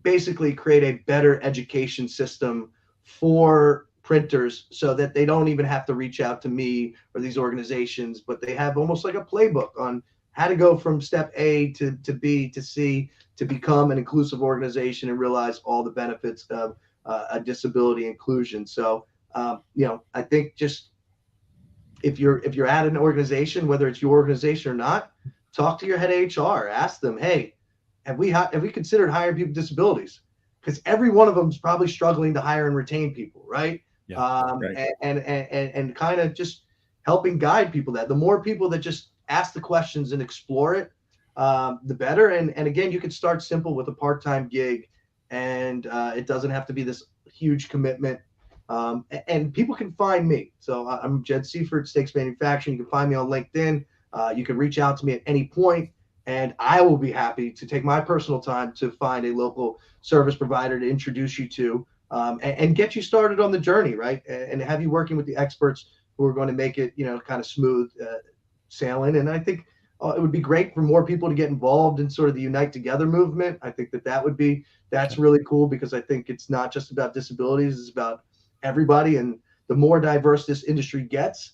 basically create a better education system for printers so that they don't even have to reach out to me or these organizations, but they have almost like a playbook on how to go from step A to B to C to become an inclusive organization and realize all the benefits of a disability inclusion. So, you know, I think just if you're at an organization, whether it's your organization or not, talk to your head of HR, ask them, hey, have we considered hiring people with disabilities? Because every one of them is probably struggling to hire and retain people, right? Yeah, right. And kind of just helping guide people. That the more people that just ask the questions and explore it, the better. And again, you can start simple with a part-time gig, and it doesn't have to be this huge commitment. And people can find me. So I'm Jed Seifert, Stakes Manufacturing. You can find me on LinkedIn. You can reach out to me at any point. And I will be happy to take my personal time to find a local service provider to introduce you to and get you started on the journey, right? And have you working with the experts who are going to make it, you know, kind of smooth sailing. And I think it would be great for more people to get involved in sort of the Unite Together movement. I think that's really cool because I think it's not just about disabilities, it's about everybody. And the more diverse this industry gets,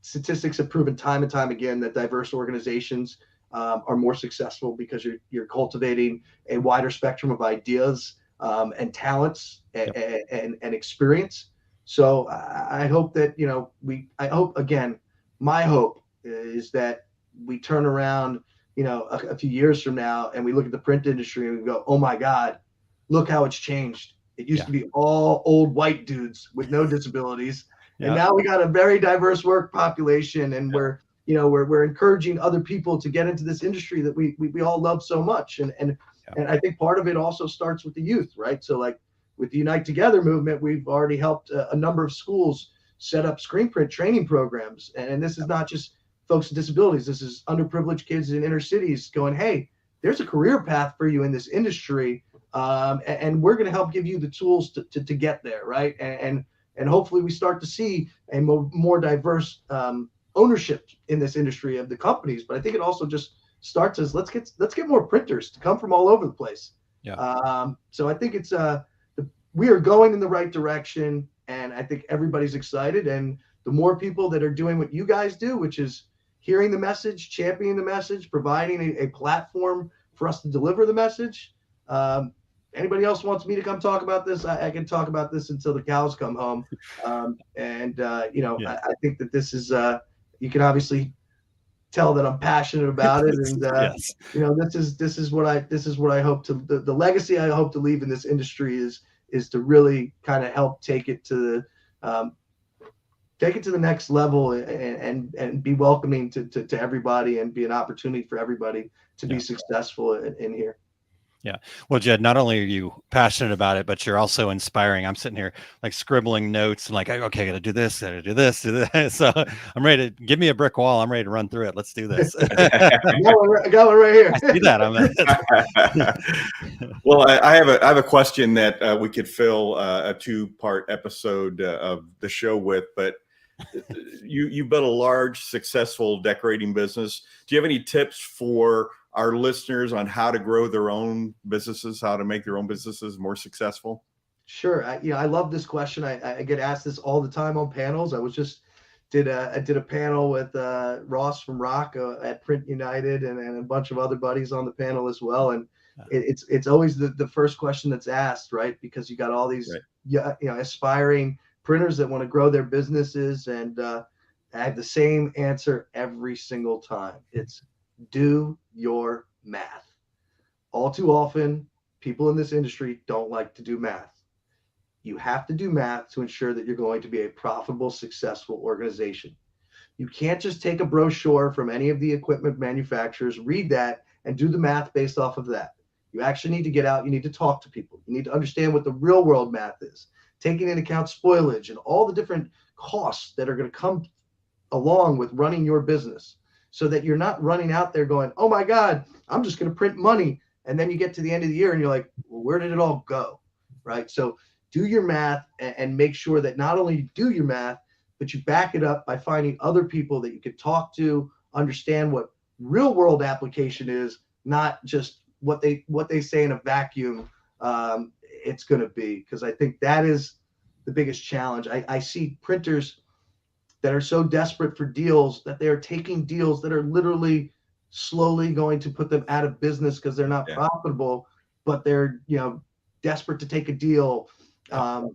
statistics have proven time and time again that diverse organizations are more successful because you're cultivating a wider spectrum of ideas and talents and experience. So I hope that, you know, my hope is that we turn around, you know, a few years from now and we look at the print industry and we go, oh my God, look how it's changed. It used to be all old white dudes with no disabilities. And now we got a very diverse work population, and we're encouraging other people to get into this industry that we all love so much. And I think part of it also starts with the youth, right? So like with the Unite Together movement, we've already helped a number of schools set up screen print training programs. And this is not just folks with disabilities. This is underprivileged kids in inner cities going, hey, there's a career path for you in this industry. And we're going to help give you the tools to get there, right? And hopefully we start to see a more diverse ownership in this industry of the companies. But I think it also just starts as let's get more printers to come from all over the place. Yeah. So I think it's we are going in the right direction, and I think everybody's excited. And the more people that are doing what you guys do, which is hearing the message, championing the message, providing a platform for us to deliver the message. Anybody else wants me to come talk about this? I can talk about this until the cows come home. I think that this is, you can obviously tell that I'm passionate about it. And, yes. You know, this is what I hope to, the legacy I hope to leave in this industry is to really kind of help take it to the next level and be welcoming to everybody and be an opportunity for everybody to be successful in here. Yeah. Well, Jed, not only are you passionate about it, but you're also inspiring. I'm sitting here like scribbling notes and like, okay, I got to do this, do this. So I'm ready to give me a brick wall. I'm ready to run through it. Let's do this. I got one right here. I see that. Well, I have a question that we could fill a 2-part episode of the show with, but you built a large, successful decorating business. Do you have any tips for our listeners on how to grow their own businesses, how to make their own businesses more successful? Sure. I love this question. I get asked this all the time on panels. I did a panel with Ross from Rock at Print United, and a bunch of other buddies on the panel as well. And it's always the first question that's asked, right? Because you got all these aspiring printers that want to grow their businesses, and I have the same answer every single time. It's do your math. All too often, people in this industry don't like to do math. You have to do math to ensure that you're going to be a profitable, successful organization. You can't just take a brochure from any of the equipment manufacturers, read that, and do the math based off of that. You actually need to get out. You need to talk to people. You need to understand what the real world math is, taking into account spoilage and all the different costs that are going to come along with running your business, so that you're not running out there going, oh my God, I'm just going to print money. And then you get to the end of the year and you're like, well, where did it all go? Right? So do your math and make sure that not only you do your math, but you back it up by finding other people that you could talk to, understand what real world application is, not just what they say in a vacuum it's going to be. Because I think that is the biggest challenge. I see printers that are so desperate for deals that they are taking deals that are literally slowly going to put them out of business because they're not profitable, but they're desperate to take a deal. And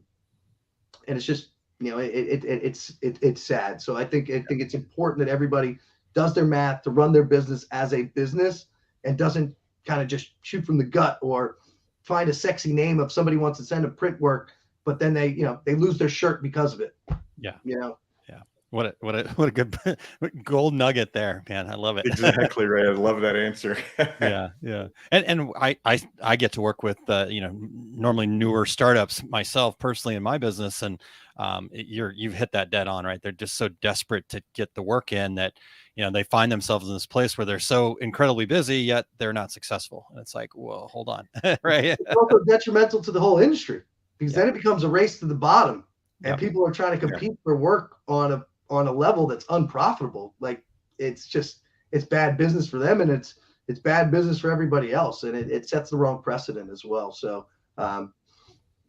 it's just, it's sad. So I think it's important that everybody does their math to run their business as a business, and doesn't kind of just shoot from the gut or find a sexy name if somebody wants to send a print work, but then they lose their shirt because of it. Yeah. Yeah. What a good gold nugget there, man. I love it. Exactly right. I love that answer. Yeah. And I get to work with normally newer startups myself personally in my business, and you've hit that dead on, right? They're just so desperate to get the work in that they find themselves in this place where they're so incredibly busy, yet they're not successful. And it's like, well, hold on. Right. It's also detrimental to the whole industry, because then it becomes a race to the bottom, and people are trying to compete for work on a level that's unprofitable. Like it's bad business for them, and it's bad business for everybody else, and it sets the wrong precedent as well. So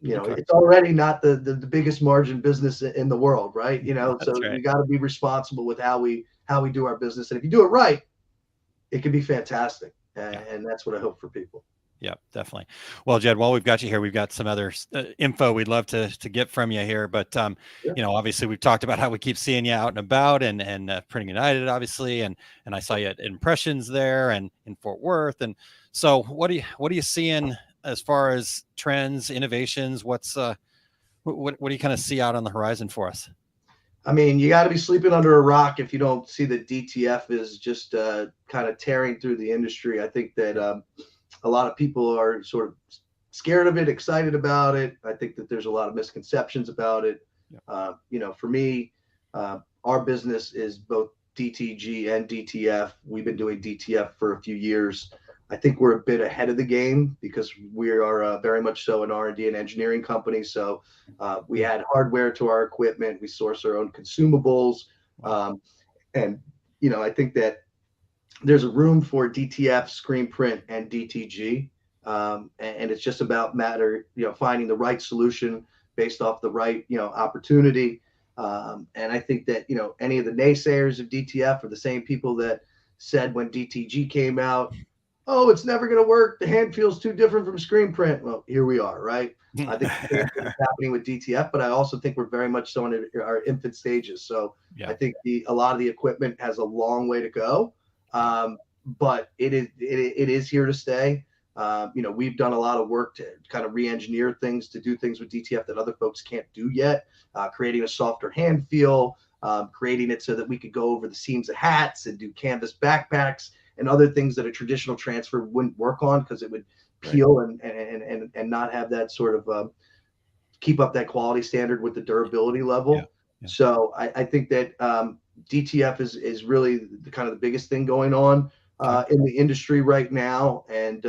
it's already not the biggest margin business in the world, right? So right. We got to be responsible with how we do our business, and if you do it right, it can be fantastic. And that's what I hope for people. Yeah, definitely. Well, Jed, while we've got you here, we've got some other info we'd love to get from you here. But, obviously we've talked about how we keep seeing you out and about, and Printing United, obviously. And I saw you at Impressions there and in Fort Worth. And so what are you seeing as far as trends, innovations? What do you kind of see out on the horizon for us? I mean, you got to be sleeping under a rock if you don't see that DTF is just kind of tearing through the industry. I think that a lot of people are sort of scared of it, excited about it. I think that there's a lot of misconceptions about it. For me, our business is both DTG and DTF. We've been doing DTF for a few years. I think we're a bit ahead of the game because we are very much so an R&D and engineering company. So we add hardware to our equipment. We source our own consumables. And I think that there's a room for DTF, screen print, and DTG. And it's just about finding the right solution based off the right, opportunity. And I think that, any of the naysayers of DTF are the same people that said when DTG came out, oh, it's never going to work. The hand feels too different from screen print. Well, here we are, right? I think the same thing is happening with DTF, but I also think we're very much so in our infant stages. So I think a lot of the equipment has a long way to go. But it is here to stay. We've done a lot of work to kind of re-engineer things, to do things with DTF that other folks can't do yet, creating a softer hand feel, creating it so that we could go over the seams of hats and do canvas backpacks and other things that a traditional transfer wouldn't work on, because it would peel and not have that sort of keep up that quality standard with the durability level. So I think that DTF is really the kind of the biggest thing going on in the industry right now. And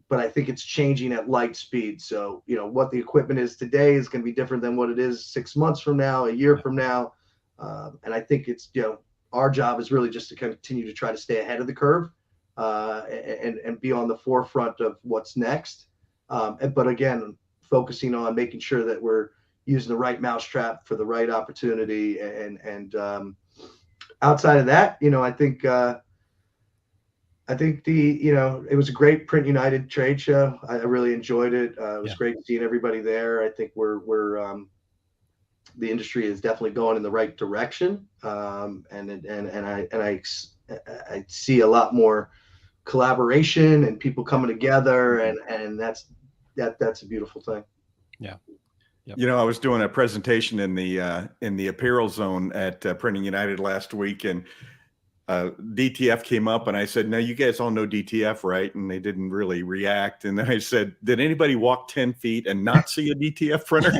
but I think it's changing at light speed. So, what the equipment is today is going to be different than what it is 6 months from now, a year from now. And I think it's, our job is really just to continue to try to stay ahead of the curve and be on the forefront of what's next. But again, focusing on making sure that we're using the right mousetrap for the right opportunity. And outside of that, I think it was a great Print United trade show. I really enjoyed it. It was great seeing everybody there. I think the industry is definitely going in the right direction. I see a lot more collaboration and people coming together, and that's a beautiful thing. Yeah. Yep. I was doing a presentation in the apparel zone at Printing United last week, and DTF came up, and I said, "No, you guys all know DTF, right?" And they didn't really react. And then I said, "Did anybody walk 10 feet and not see a DTF printer?"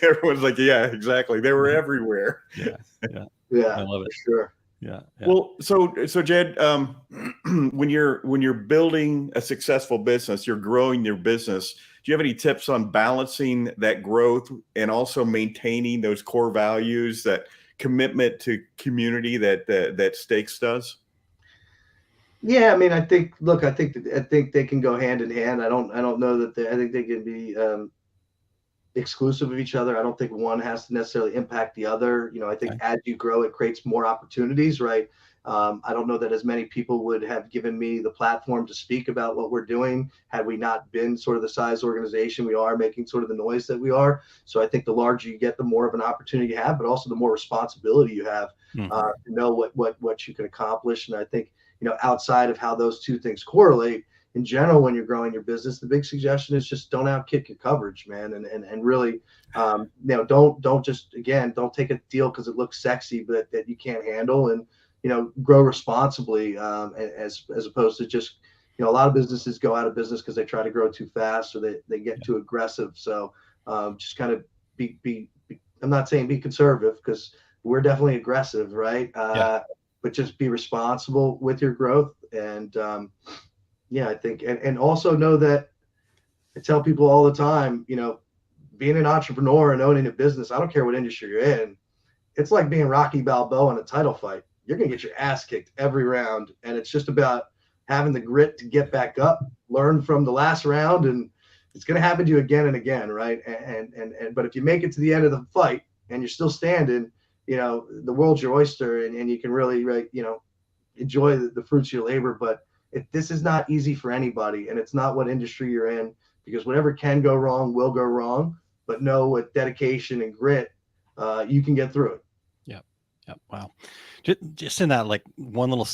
Everyone's like, "Yeah, exactly. They were everywhere." Yeah, I love it. For sure. Yeah. Well, so Jed, when you're building a successful business, you're growing your business. Do you have any tips on balancing that growth and also maintaining those core values, that commitment to community that Steaks does? Yeah, I mean, I think they can go hand in hand. I don't know that I think they can be exclusive of each other. I don't think one has to necessarily impact the other. I think as you grow, it creates more opportunities, right? I don't know that as many people would have given me the platform to speak about what we're doing had we not been sort of the size organization we are, making sort of the noise that we are. So I think the larger you get, the more of an opportunity you have, but also the more responsibility you have to know what you can accomplish. And I think, outside of how those two things correlate, in general, when you're growing your business, the big suggestion is just don't outkick your coverage, man. And really, don't take a deal because it looks sexy, but that you can't handle, and, grow responsibly, as opposed to just, a lot of businesses go out of business because they try to grow too fast, or they get too aggressive. So just kind of be I'm not saying be conservative, because we're definitely aggressive, right? But just be responsible with your growth. And I think, and also know that I tell people all the time, being an entrepreneur and owning a business, I don't care what industry you're in, it's like being Rocky Balboa in a title fight. You're going to get your ass kicked every round. And it's just about having the grit to get back up, learn from the last round, and it's going to happen to you again and again, right? But if you make it to the end of the fight and you're still standing, the world's your oyster, and you can really, enjoy the fruits of your labor. But this is not easy for anybody, and it's not what industry you're in, because whatever can go wrong will go wrong. But know, with dedication and grit, you can get through it. Yep. Wow. Just in that, like, one little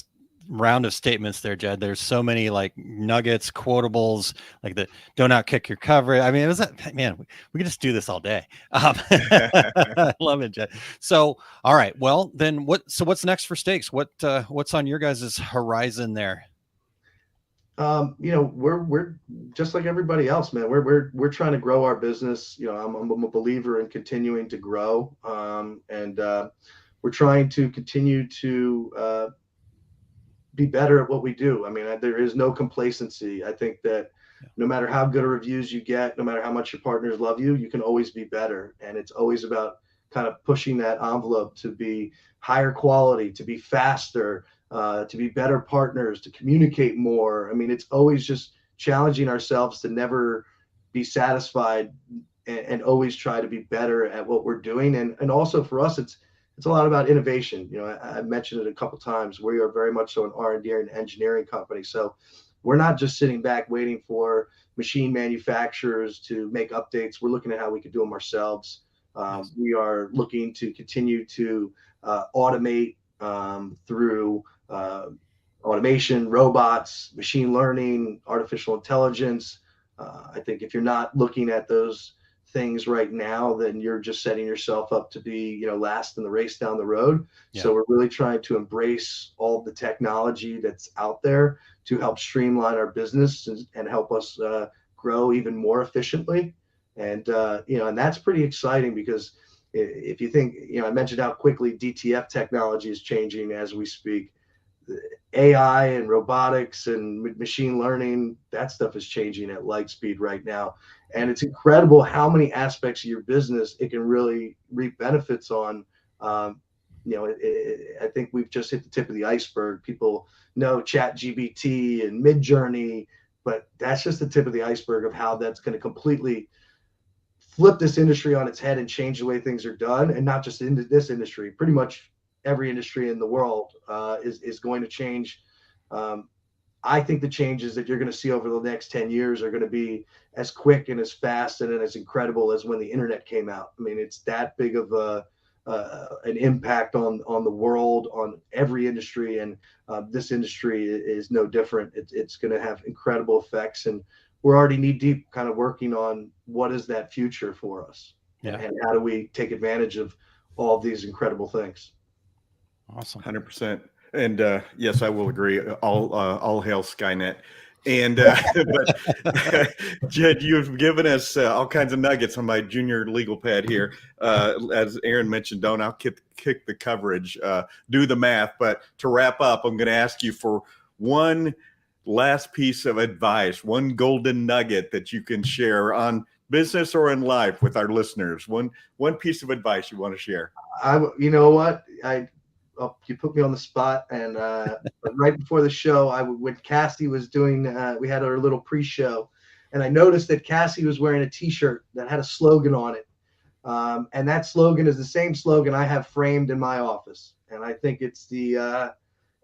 round of statements there, Jed, there's so many like nuggets, quotables, like the don't outkick your coverage. I mean, we could just do this all day. I love it, Jed. So, all right, well then what's next for Steaks? What's on your guys' horizon there? We're just like everybody else, man. We're trying to grow our business. I'm a believer in continuing to grow. And we're trying to continue to be better at what we do. I mean, there is no complacency. I think that no matter how good of reviews you get, no matter how much your partners love you, you can always be better. And it's always about kind of pushing that envelope to be higher quality, to be faster, to be better partners, to communicate more. I mean, it's always just challenging ourselves to never be satisfied, and always try to be better at what we're doing. And also for us, it's a lot about innovation. I mentioned it a couple of times. We are very much so an R&D and engineering company. So we're not just sitting back waiting for machine manufacturers to make updates. We're looking at how we could do them ourselves. We are looking to continue to automate through automation, robots, machine learning, artificial intelligence. I think if you're not looking at those things right now, then you're just setting yourself up to be, last in the race down the road. So we're really trying to embrace all of the technology that's out there to help streamline our business and help us grow even more efficiently. And and that's pretty exciting, because if you think, I mentioned how quickly DTF technology is changing as we speak. AI and robotics and machine learning, that stuff is changing at light speed right now. And it's incredible how many aspects of your business it can really reap benefits on. I think we've just hit the tip of the iceberg. People know ChatGPT and Midjourney, but that's just the tip of the iceberg of how that's going to completely flip this industry on its head and change the way things are done. And not just in this industry, pretty much every industry in the world is going to change. I think the changes that you're going to see over the next 10 years are going to be as quick and as fast and as incredible as when the internet came out. I mean, it's that big of an impact on the world, on every industry, and this industry is no different. It's going to have incredible effects, and we're already knee deep kind of working on what is that future for us, and how do we take advantage of all of these incredible things. Awesome. 100%. And yes, I will agree. All hail Skynet. And but Jed, you've given us all kinds of nuggets on my junior legal pad here. As Aaron mentioned, I'll kick the coverage, do the math. But to wrap up, I'm going to ask you for one last piece of advice, one golden nugget that you can share on business or in life with our listeners. One piece of advice you want to share. You know what? You put me on the spot, and right before the show, when Cassie was doing, we had our little pre-show, and I noticed that Cassie was wearing a T-shirt that had a slogan on it, and that slogan is the same slogan I have framed in my office, and I think it's the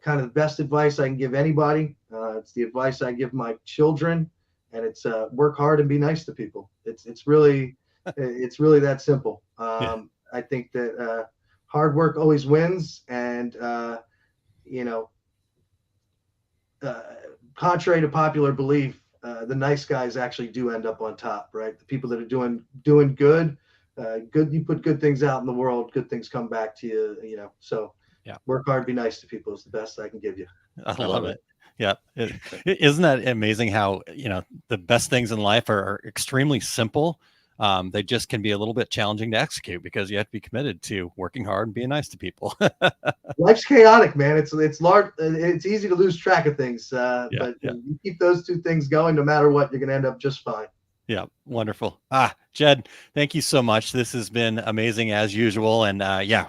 kind of the best advice I can give anybody. It's the advice I give my children, and it's work hard and be nice to people. It's really that simple. I think that. Hard work always wins, and contrary to popular belief, the nice guys actually do end up on top, right? The people that are doing good, you put good things out in the world, good things come back to you. So work hard, be nice to people is the best I can give you. I love it. Yeah. Isn't that amazing how, the best things in life are extremely simple. They just can be a little bit challenging to execute because you have to be committed to working hard and being nice to people. Life's chaotic, man. It's large. It's easy to lose track of things. But you keep those two things going, no matter what, you're going to end up just fine. Yeah. Wonderful. Jed, thank you so much. This has been amazing as usual. And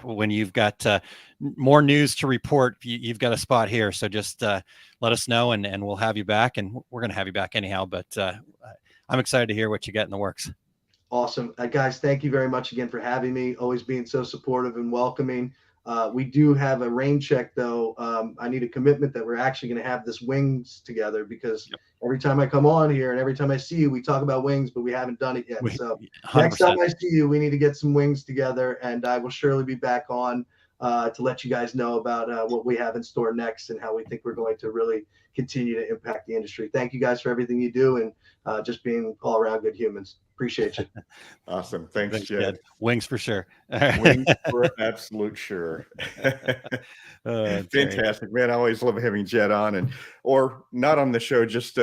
when you've got more news to report, you've got a spot here. So just let us know and we'll have you back, and we're going to have you back anyhow, but I'm excited to hear what you got in the works. Awesome. Guys, thank you very much again for having me, always being so supportive and welcoming. We do have a rain check, though. I need a commitment that we're actually going to have this wings together, because every time I come on here and every time I see you, we talk about wings, but we haven't done it yet. So 100%. Next time I see you, we need to get some wings together, and I will surely be back on to let you guys know about what we have in store next and how we think we're going to really continue to impact the industry. Thank you guys for everything you do, and just being all around good humans. Appreciate you. Awesome. Thanks, Jed. Wings for sure. Wings for absolute sure. Fantastic, man. I always love having Jed on, or not on the show, just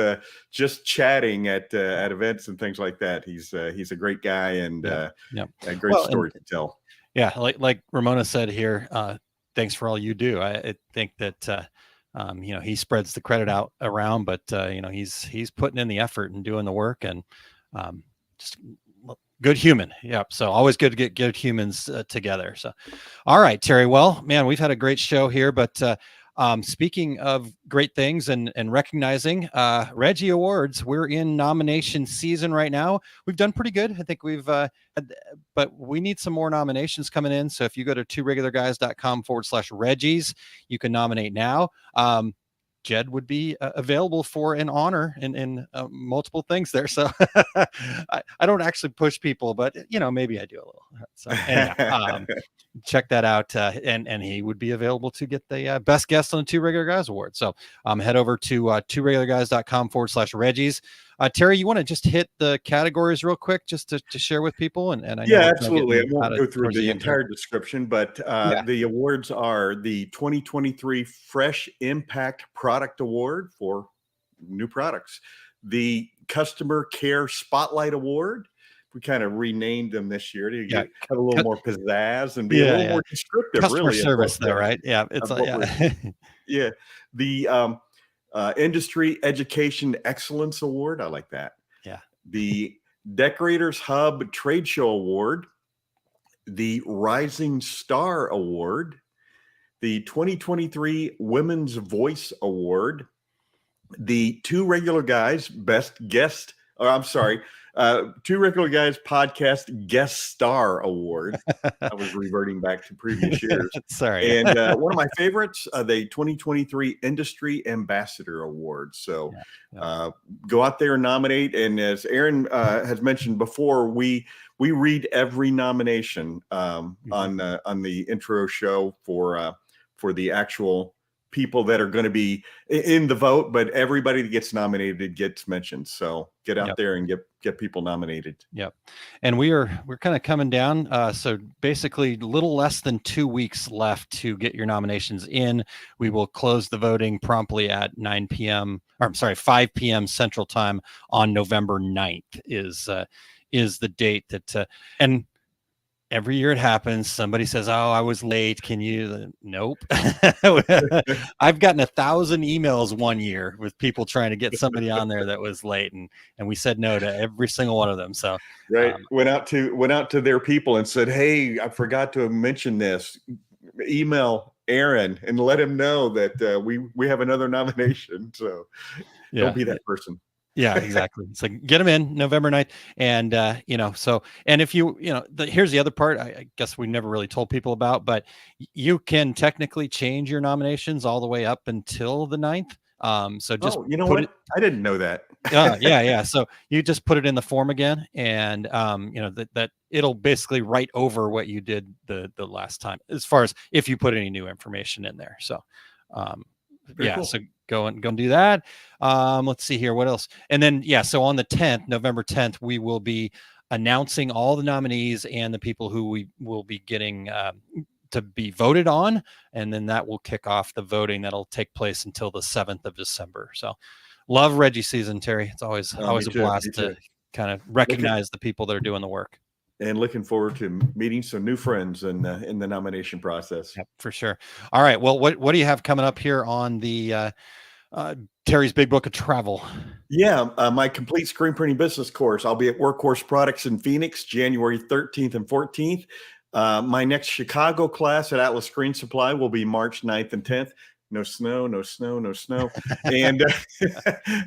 chatting at events and things like that. He's a great guy, and a great story to tell. Yeah, like Ramona said here, thanks for all you do. I think that he spreads the credit out around, but he's putting in the effort and doing the work, and just good human. Yep. So always good to get good humans together. So, all right, Terry. Well, man, we've had a great show here, but speaking of great things and recognizing Reggie Awards, we're in nomination season right now. We've done pretty good. I think we've but we need some more nominations coming in. So if you go to tworegularguys.com/Reggies, you can nominate now. Jed would be available for an honor in multiple things there. So I don't actually push people, but maybe I do a little. So anyhow, check that out. And he would be available to get the best guest on the Two Regular Guys Award. So head over to tworegularguys.com/Reggies. Terry, you want to just hit the categories real quick just to share with people? And I know absolutely. I won't go through the entire description, but the awards are the 2023 Fresh Impact Product Award for new products, the Customer Care Spotlight Award. We kind of renamed them this year to have a little more pizzazz and be a little more descriptive. Customer service, though, right? Yeah, it's the Industry Education Excellence Award. I like that. Yeah. The Decorators Hub Trade Show Award, the Rising Star Award, the 2023 Women's Voice Award, the Two Regular Guys Best Guest, or I'm sorry, Two Regular Guys Podcast Guest Star Award. I was reverting back to previous years. Sorry. And one of my favorites, the 2023 Industry Ambassador Award. So go out there and nominate. And as Aaron has mentioned before, we read every nomination on the intro show for the actual people that are going to be in the vote, but everybody that gets nominated gets mentioned. So get out there and get people nominated. Yep. And we're kind of coming down. So basically a little less than 2 weeks left to get your nominations in. We will close the voting promptly at 5 p.m. Central Time on November 9th is the date that, and every year it happens. Somebody says, "Oh, I was late. Can you?" Nope. I've gotten 1,000 emails one year with people trying to get somebody on there that was late, and we said no to every single one of them. So went out to their people and said, "Hey, I forgot to mention this. Email Aaron and let him know that we have another nomination." So don't be that person. Yeah, exactly. So get them in November 9th. And, and if here's the other part, I guess we never really told people about, but you can technically change your nominations all the way up until the 9th. So just I didn't know that. Yeah. So you just put it in the form again, and that it'll basically write over what you did the last time, as far as if you put any new information in there. So, cool. So go and do that. Let's see here. What else? And then, so on the 10th, November 10th, we will be announcing all the nominees and the people who we will be getting to be voted on. And then that will kick off the voting that'll take place until the 7th of December. So love Reggie season, Terry. It's always a blast to kind of recognize the people that are doing the work. And looking forward to meeting some new friends in the nomination process. Yep, for sure. All right. Well, what do you have coming up here on the Terry's Big Book of Travel? Yeah, my complete screen printing business course. I'll be at Workhorse Products in Phoenix, January 13th and 14th. My next Chicago class at Atlas Screen Supply will be March 9th and 10th. No snow. And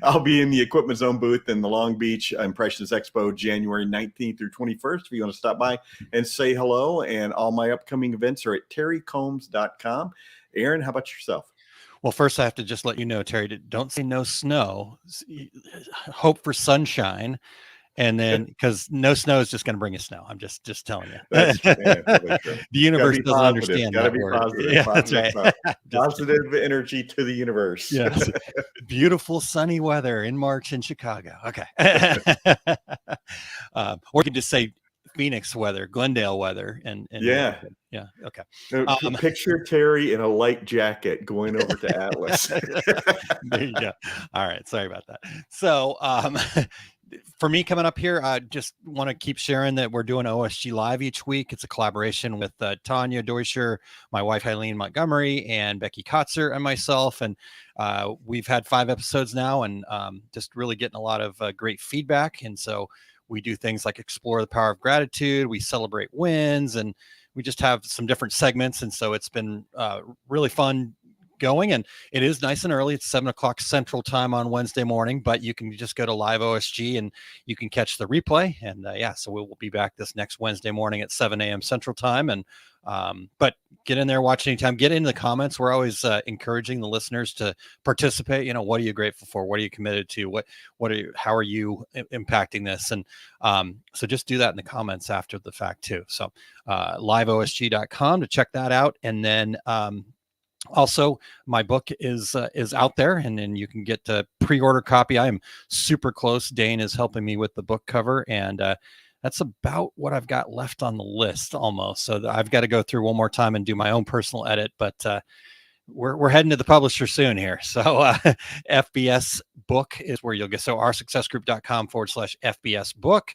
I'll be in the Equipment Zone booth in the Long Beach Impressions Expo, January 19th through 21st. If you want to stop by and say hello, and all my upcoming events are at terrycombs.com. Aaron, how about yourself? Well, first I have to just let you know, Terry, don't say no snow. Hope for sunshine. And then, because no snow is just going to bring you snow. I'm just telling you. That's true. The universe doesn't understand that word. Positive, yeah, positive, that's right. Positive energy to the universe. Yes. Beautiful sunny weather in March in Chicago. Okay. Or you can just say Phoenix weather, Glendale weather, and yeah. Okay. Picture Terry in a light jacket going over to Atlas. There you go. All right. Sorry about that. So, for me coming up here, I just want to keep sharing that we're doing OSG Live each week. It's a collaboration with Tanya Deutscher, my wife, Eileen Montgomery, and Becky Kotzer and myself. And we've had 5 episodes now, and just really getting a lot of great feedback. And so we do things like explore the power of gratitude. We celebrate wins, and we just have some different segments. And so it's been really fun going, and it is nice and early. It's 7:00 Central Time on Wednesday morning, but you can just go to Live OSG and you can catch the replay. And so we will be back this next Wednesday morning at 7 a.m. Central Time. And but get in there, watch anytime, get in the comments. We're always encouraging the listeners to participate. What are you grateful for? What are you committed to? How are you impacting this? And so just do that in the comments after the fact too. So liveosg.com to check that out. And then also, my book is out there, and then you can get a pre-order copy. I am super close. Dane is helping me with the book cover, and that's about what I've got left on the list almost. So I've got to go through one more time and do my own personal edit, but we're heading to the publisher soon here. So FBS book is where you'll get. So oursuccessgroup.com/FBS book.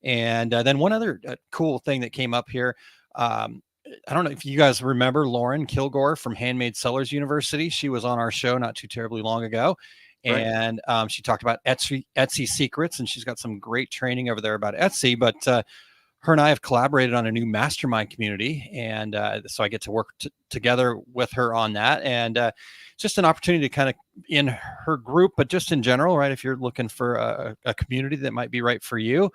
And then one other cool thing that came up here. I don't know if you guys remember Lauren Kilgore from Handmade Sellers University. She was on our show not too terribly long ago. Right. And she talked about Etsy secrets, and she's got some great training over there about Etsy. But her and I have collaborated on a new mastermind community. And so I get to work together with her on that. And just an opportunity to kind of in her group, but just in general, right? If you're looking for a community that might be right for you.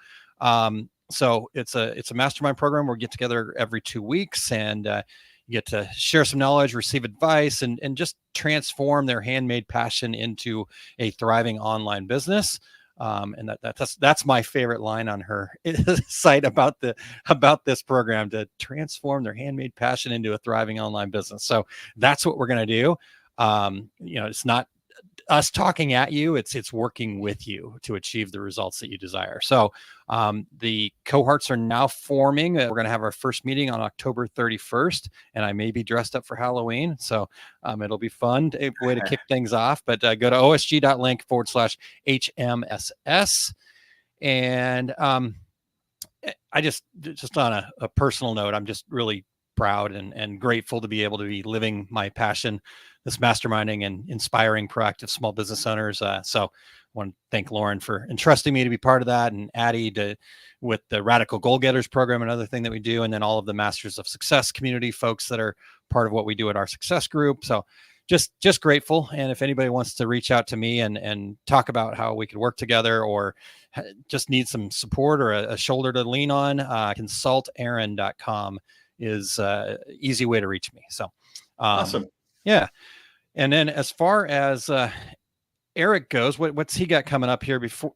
So it's a mastermind program where we get together every 2 weeks, and you get to share some knowledge, receive advice, and just transform their handmade passion into a thriving online business. And that's my favorite line on her site about this program, to transform their handmade passion into a thriving online business. So that's what we're going to do. It's not us talking at you, it's working with you to achieve the results that you desire. So the cohorts are now forming. We're going to have our first meeting on October 31st, and I may be dressed up for Halloween. So it'll be fun, a way to kick things off. But go to osg.link/HMSS. And I just on a personal note, I'm just really proud and grateful to be able to be living my passion, this masterminding and inspiring proactive small business owners. So I want to thank Lauren for entrusting me to be part of that, and Addie with the Radical Goal Getters program, another thing that we do, and then all of the Masters of Success community folks that are part of what we do at our success group. So just grateful. And if anybody wants to reach out to me and talk about how we could work together, or just need some support or a shoulder to lean on, consultaaron.com is easy way to reach me. So Awesome. Yeah. And then as far as Eric goes, what's he got coming up here before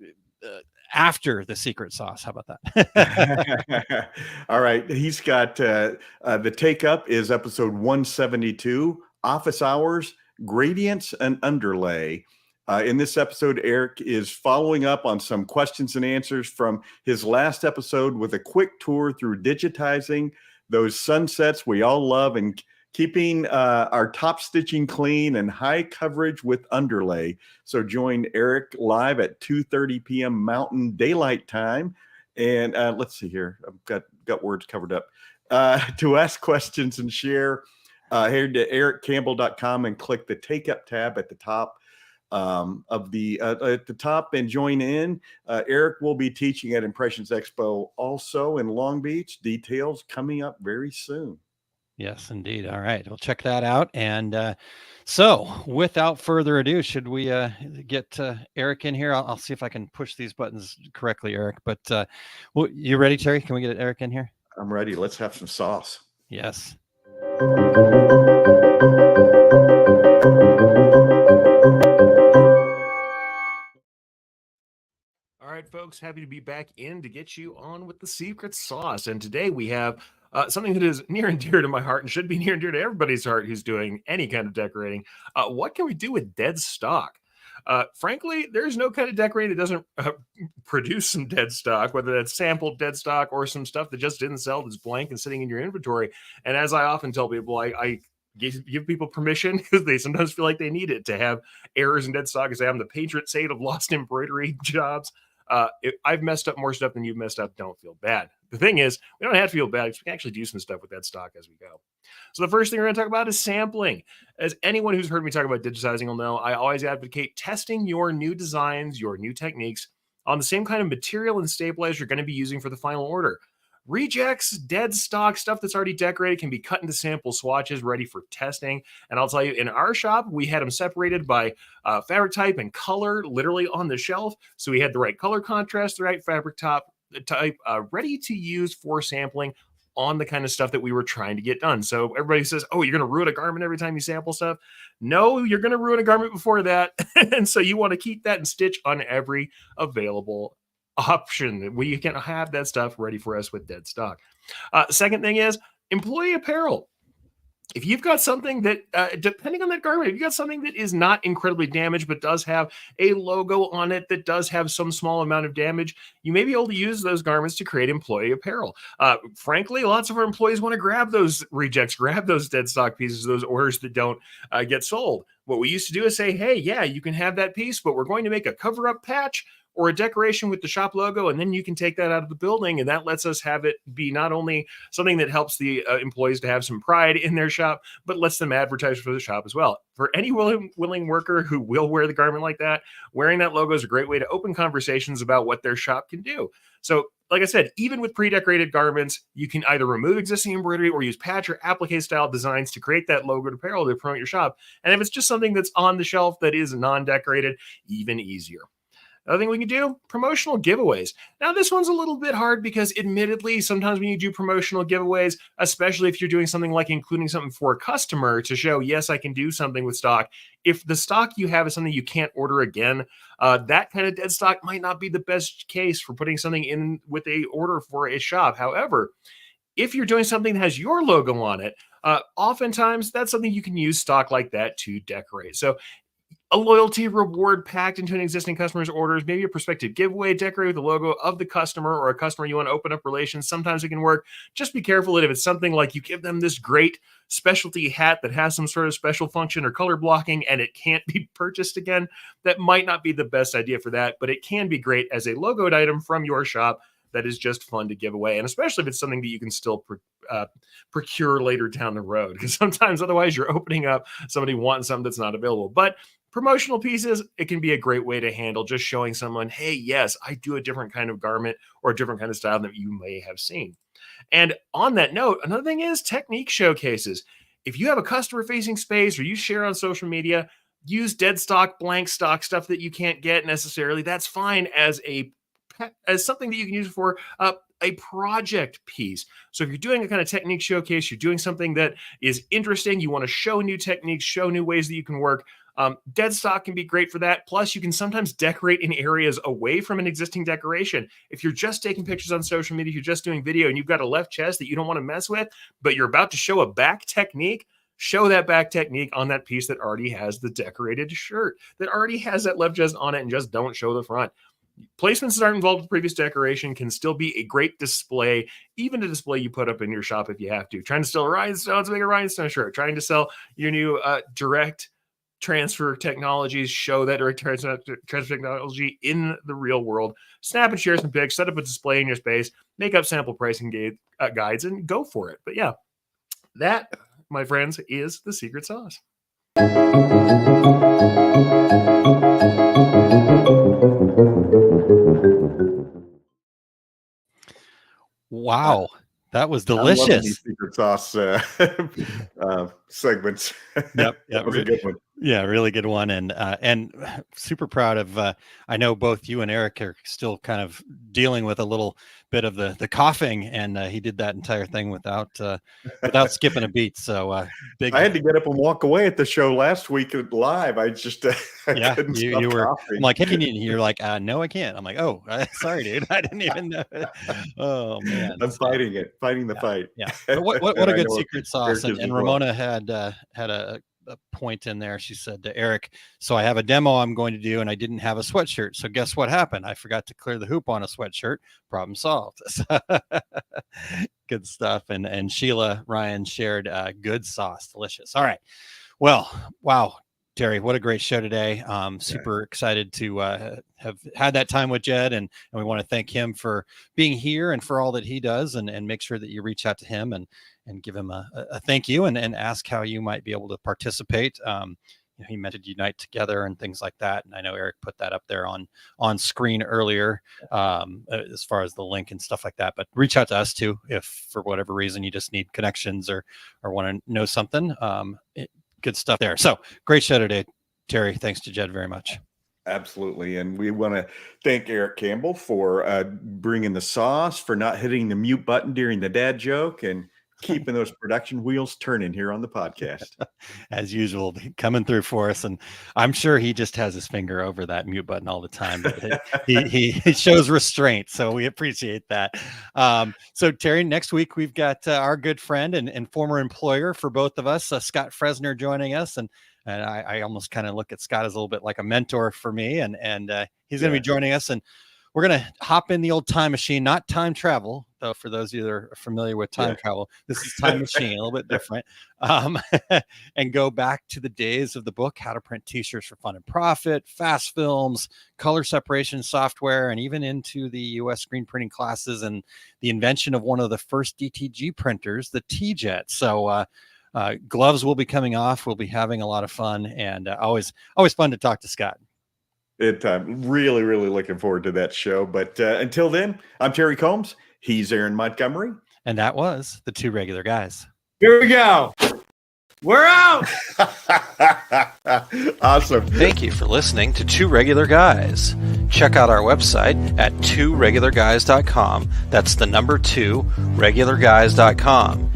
after the secret sauce? How about that? All right. He's got the take up is episode 172, office hours, gradients, and underlay. In this episode, Eric is following up on some questions and answers from his last episode with a quick tour through digitizing those sunsets we all love and keeping our top stitching clean and high coverage with underlay. So join Eric live at 2:30 p.m. Mountain Daylight Time. And let's see here. I've got words covered up. To ask questions and share, head to ericcampbell.com and click the Take Up tab at the top at the top and join in. Eric will be teaching at Impressions Expo also in Long Beach. Details coming up very soon. Yes, indeed. All right. We'll check that out. And so without further ado, should we get Eric in here? I'll see if I can push these buttons correctly, Eric. But well, you ready, Terry? Can we get Eric in here? I'm ready. Let's have some sauce. Yes. All right, folks, happy to be back in to get you on with the secret sauce. And today we have something that is near and dear to my heart and should be near and dear to everybody's heart who's doing any kind of decorating. What can we do with dead stock? Frankly, there's no kind of decorating that doesn't produce some dead stock, whether that's sampled dead stock or some stuff that just didn't sell that's blank and sitting in your inventory. And as I often tell people, I give people permission, because they sometimes feel like they need it, to have errors in dead stock, as I am the patron saint of lost embroidery jobs. I've messed up more stuff than you've messed up. Don't feel bad. The thing is, we don't have to feel bad, because we can actually do some stuff with that stock as we go. So the first thing we're going to talk about is sampling. As anyone who's heard me talk about digitizing will know, I always advocate testing your new designs, your new techniques on the same kind of material and stabilizer you're going to be using for the final order. Rejects, dead stock, stuff that's already decorated can be cut into sample swatches ready for testing. And I'll tell you, in our shop, we had them separated by fabric type and color, literally on the shelf. So we had the right color contrast, the right fabric type, ready to use for sampling on the kind of stuff that we were trying to get done. So everybody says, oh, you're going to ruin a garment every time you sample stuff. No, you're going to ruin a garment before that. And so you want to keep that and stitch on every available option. We can have that stuff ready for us with dead stock. Second thing is employee apparel. If you've got something that, depending on that garment, if you've got something that is not incredibly damaged, but does have a logo on it that does have some small amount of damage, you may be able to use those garments to create employee apparel. Frankly, lots of our employees want to grab those rejects, grab those dead stock pieces, those orders that don't get sold. What we used to do is say, hey, yeah, you can have that piece, but we're going to make a cover-up patch or a decoration with the shop logo, and then you can take that out of the building, and that lets us have it be not only something that helps the employees to have some pride in their shop, but lets them advertise for the shop as well. For any willing worker who will wear the garment like that, wearing that logo is a great way to open conversations about what their shop can do. So like I said, even with pre-decorated garments, you can either remove existing embroidery or use patch or applique style designs to create that logo apparel to promote your shop. And if it's just something that's on the shelf that is non-decorated, even easier. Another thing we can do, promotional giveaways. Now, this one's a little bit hard because admittedly, sometimes when you do promotional giveaways, especially if you're doing something like including something for a customer to show, yes, I can do something with stock. If the stock you have is something you can't order again, that kind of dead stock might not be the best case for putting something in with a order for a shop. However, if you're doing something that has your logo on it, oftentimes that's something you can use stock like that to decorate. So a loyalty reward packed into an existing customer's orders, maybe a prospective giveaway decorate with the logo of the customer or a customer you want to open up relations. Sometimes it can work. Just be careful that if it's something like you give them this great specialty hat that has some sort of special function or color blocking and it can't be purchased again, that might not be the best idea for that, but it can be great as a logoed item from your shop that is just fun to give away. And especially if it's something that you can still procure later down the road, because sometimes otherwise you're opening up somebody wanting something that's not available. But promotional pieces, it can be a great way to handle just showing someone, hey, yes, I do a different kind of garment or a different kind of style that you may have seen. And on that note, another thing is technique showcases. If you have a customer facing space or you share on social media, use dead stock, blank stock, stuff that you can't get necessarily. That's fine as something that you can use for a project piece. So if you're doing a kind of technique showcase, you're doing something that is interesting, you want to show new techniques, show new ways that you can work, dead stock can be great for that. Plus, you can sometimes decorate in areas away from an existing decoration. If you're just taking pictures on social media, you're just doing video and you've got a left chest that you don't want to mess with, but you're about to show a back technique, show that back technique on that piece that already has the decorated shirt, that already has that left chest on it, and just don't show the front. Placements that aren't involved with previous decoration can still be a great display, even a display you put up in your shop if you have to. Trying to sell a rhinestone, make a rhinestone shirt. Trying to sell your new direct transfer technologies, show that direct transfer technology in the real world. Snap and share some pics, set up a display in your space, make up sample pricing guides, and go for it. But yeah, that, my friends, is the secret sauce. Wow, that was I'm loving delicious. these secret sauce segments. Yep, That was a good one. Yeah, really good one, and super proud of. I know both you and Eric are still kind of dealing with a little bit of the coughing, and he did that entire thing without skipping a beat. So big. I had to get up and walk away at the show last week live. I just Yeah, couldn't you stop were. coughing. I'm like, hey, you're like, no, I can't. I'm like, oh, sorry, dude, I didn't even know. Oh man, I'm fighting the fight. Yeah, but what And a I good know secret sauce. Eric is And as well. Ramona had a point in there. She said to Eric, so I have a demo I'm going to do and I didn't have a sweatshirt. So guess what happened? I forgot to clear the hoop on a sweatshirt. Problem solved. Good stuff. And Sheila Ryan shared good sauce. Delicious. All right. Well, wow. Terry, what a great show today. Super excited to have had that time with Jed, and we want to thank him for being here and for all that he does, and make sure that you reach out to him and give him a thank you and ask how you might be able to participate. He mentioned Unite Together and things like that, and I know Eric put that up there on screen earlier as far as the link and stuff like that. But reach out to us too if for whatever reason you just need connections or want to know something. Good stuff there. So great show today, Terry. Thanks to Jed very much. Absolutely. And we want to thank Eric Campbell for bringing the sauce, for not hitting the mute button during the dad joke, and keeping those production wheels turning here on the podcast. As usual, coming through for us. And I'm sure he just has his finger over that mute button all the time. But he shows restraint. So we appreciate that. So Terry, next week, we've got our good friend and former employer for both of us, Scott Fresner, joining us. And I almost kind of look at Scott as a little bit like a mentor for me. And he's going to be joining us. And we're going to hop in the old time machine, not time travel, though, for those of you that are familiar with time travel. This is time machine, a little bit different, and go back to the days of the book, How to Print T-Shirts for Fun and Profit, fast films, color separation software, and even into the U.S. screen printing classes and the invention of one of the first DTG printers, the T-Jet. So gloves will be coming off. We'll be having a lot of fun, and always fun to talk to Scott. I'm really, really looking forward to that show. But until then, I'm Terry Combs. He's Aaron Montgomery. And that was the two regular guys. Here we go. We're out. Awesome. Thank you for listening to Two Regular Guys. Check out our website at tworegularguys.com. That's the number 2, regularguys.com.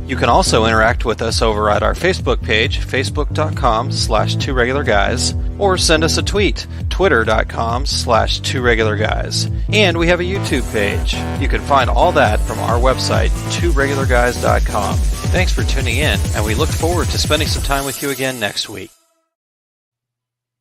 You can also interact with us over at our Facebook page, facebook.com/tworegularguys, or send us a tweet, twitter.com/tworegularguys. And we have a YouTube page. You can find all that from our website, tworegularguys.com. Thanks for tuning in, and we look forward to spending some time with you again next week.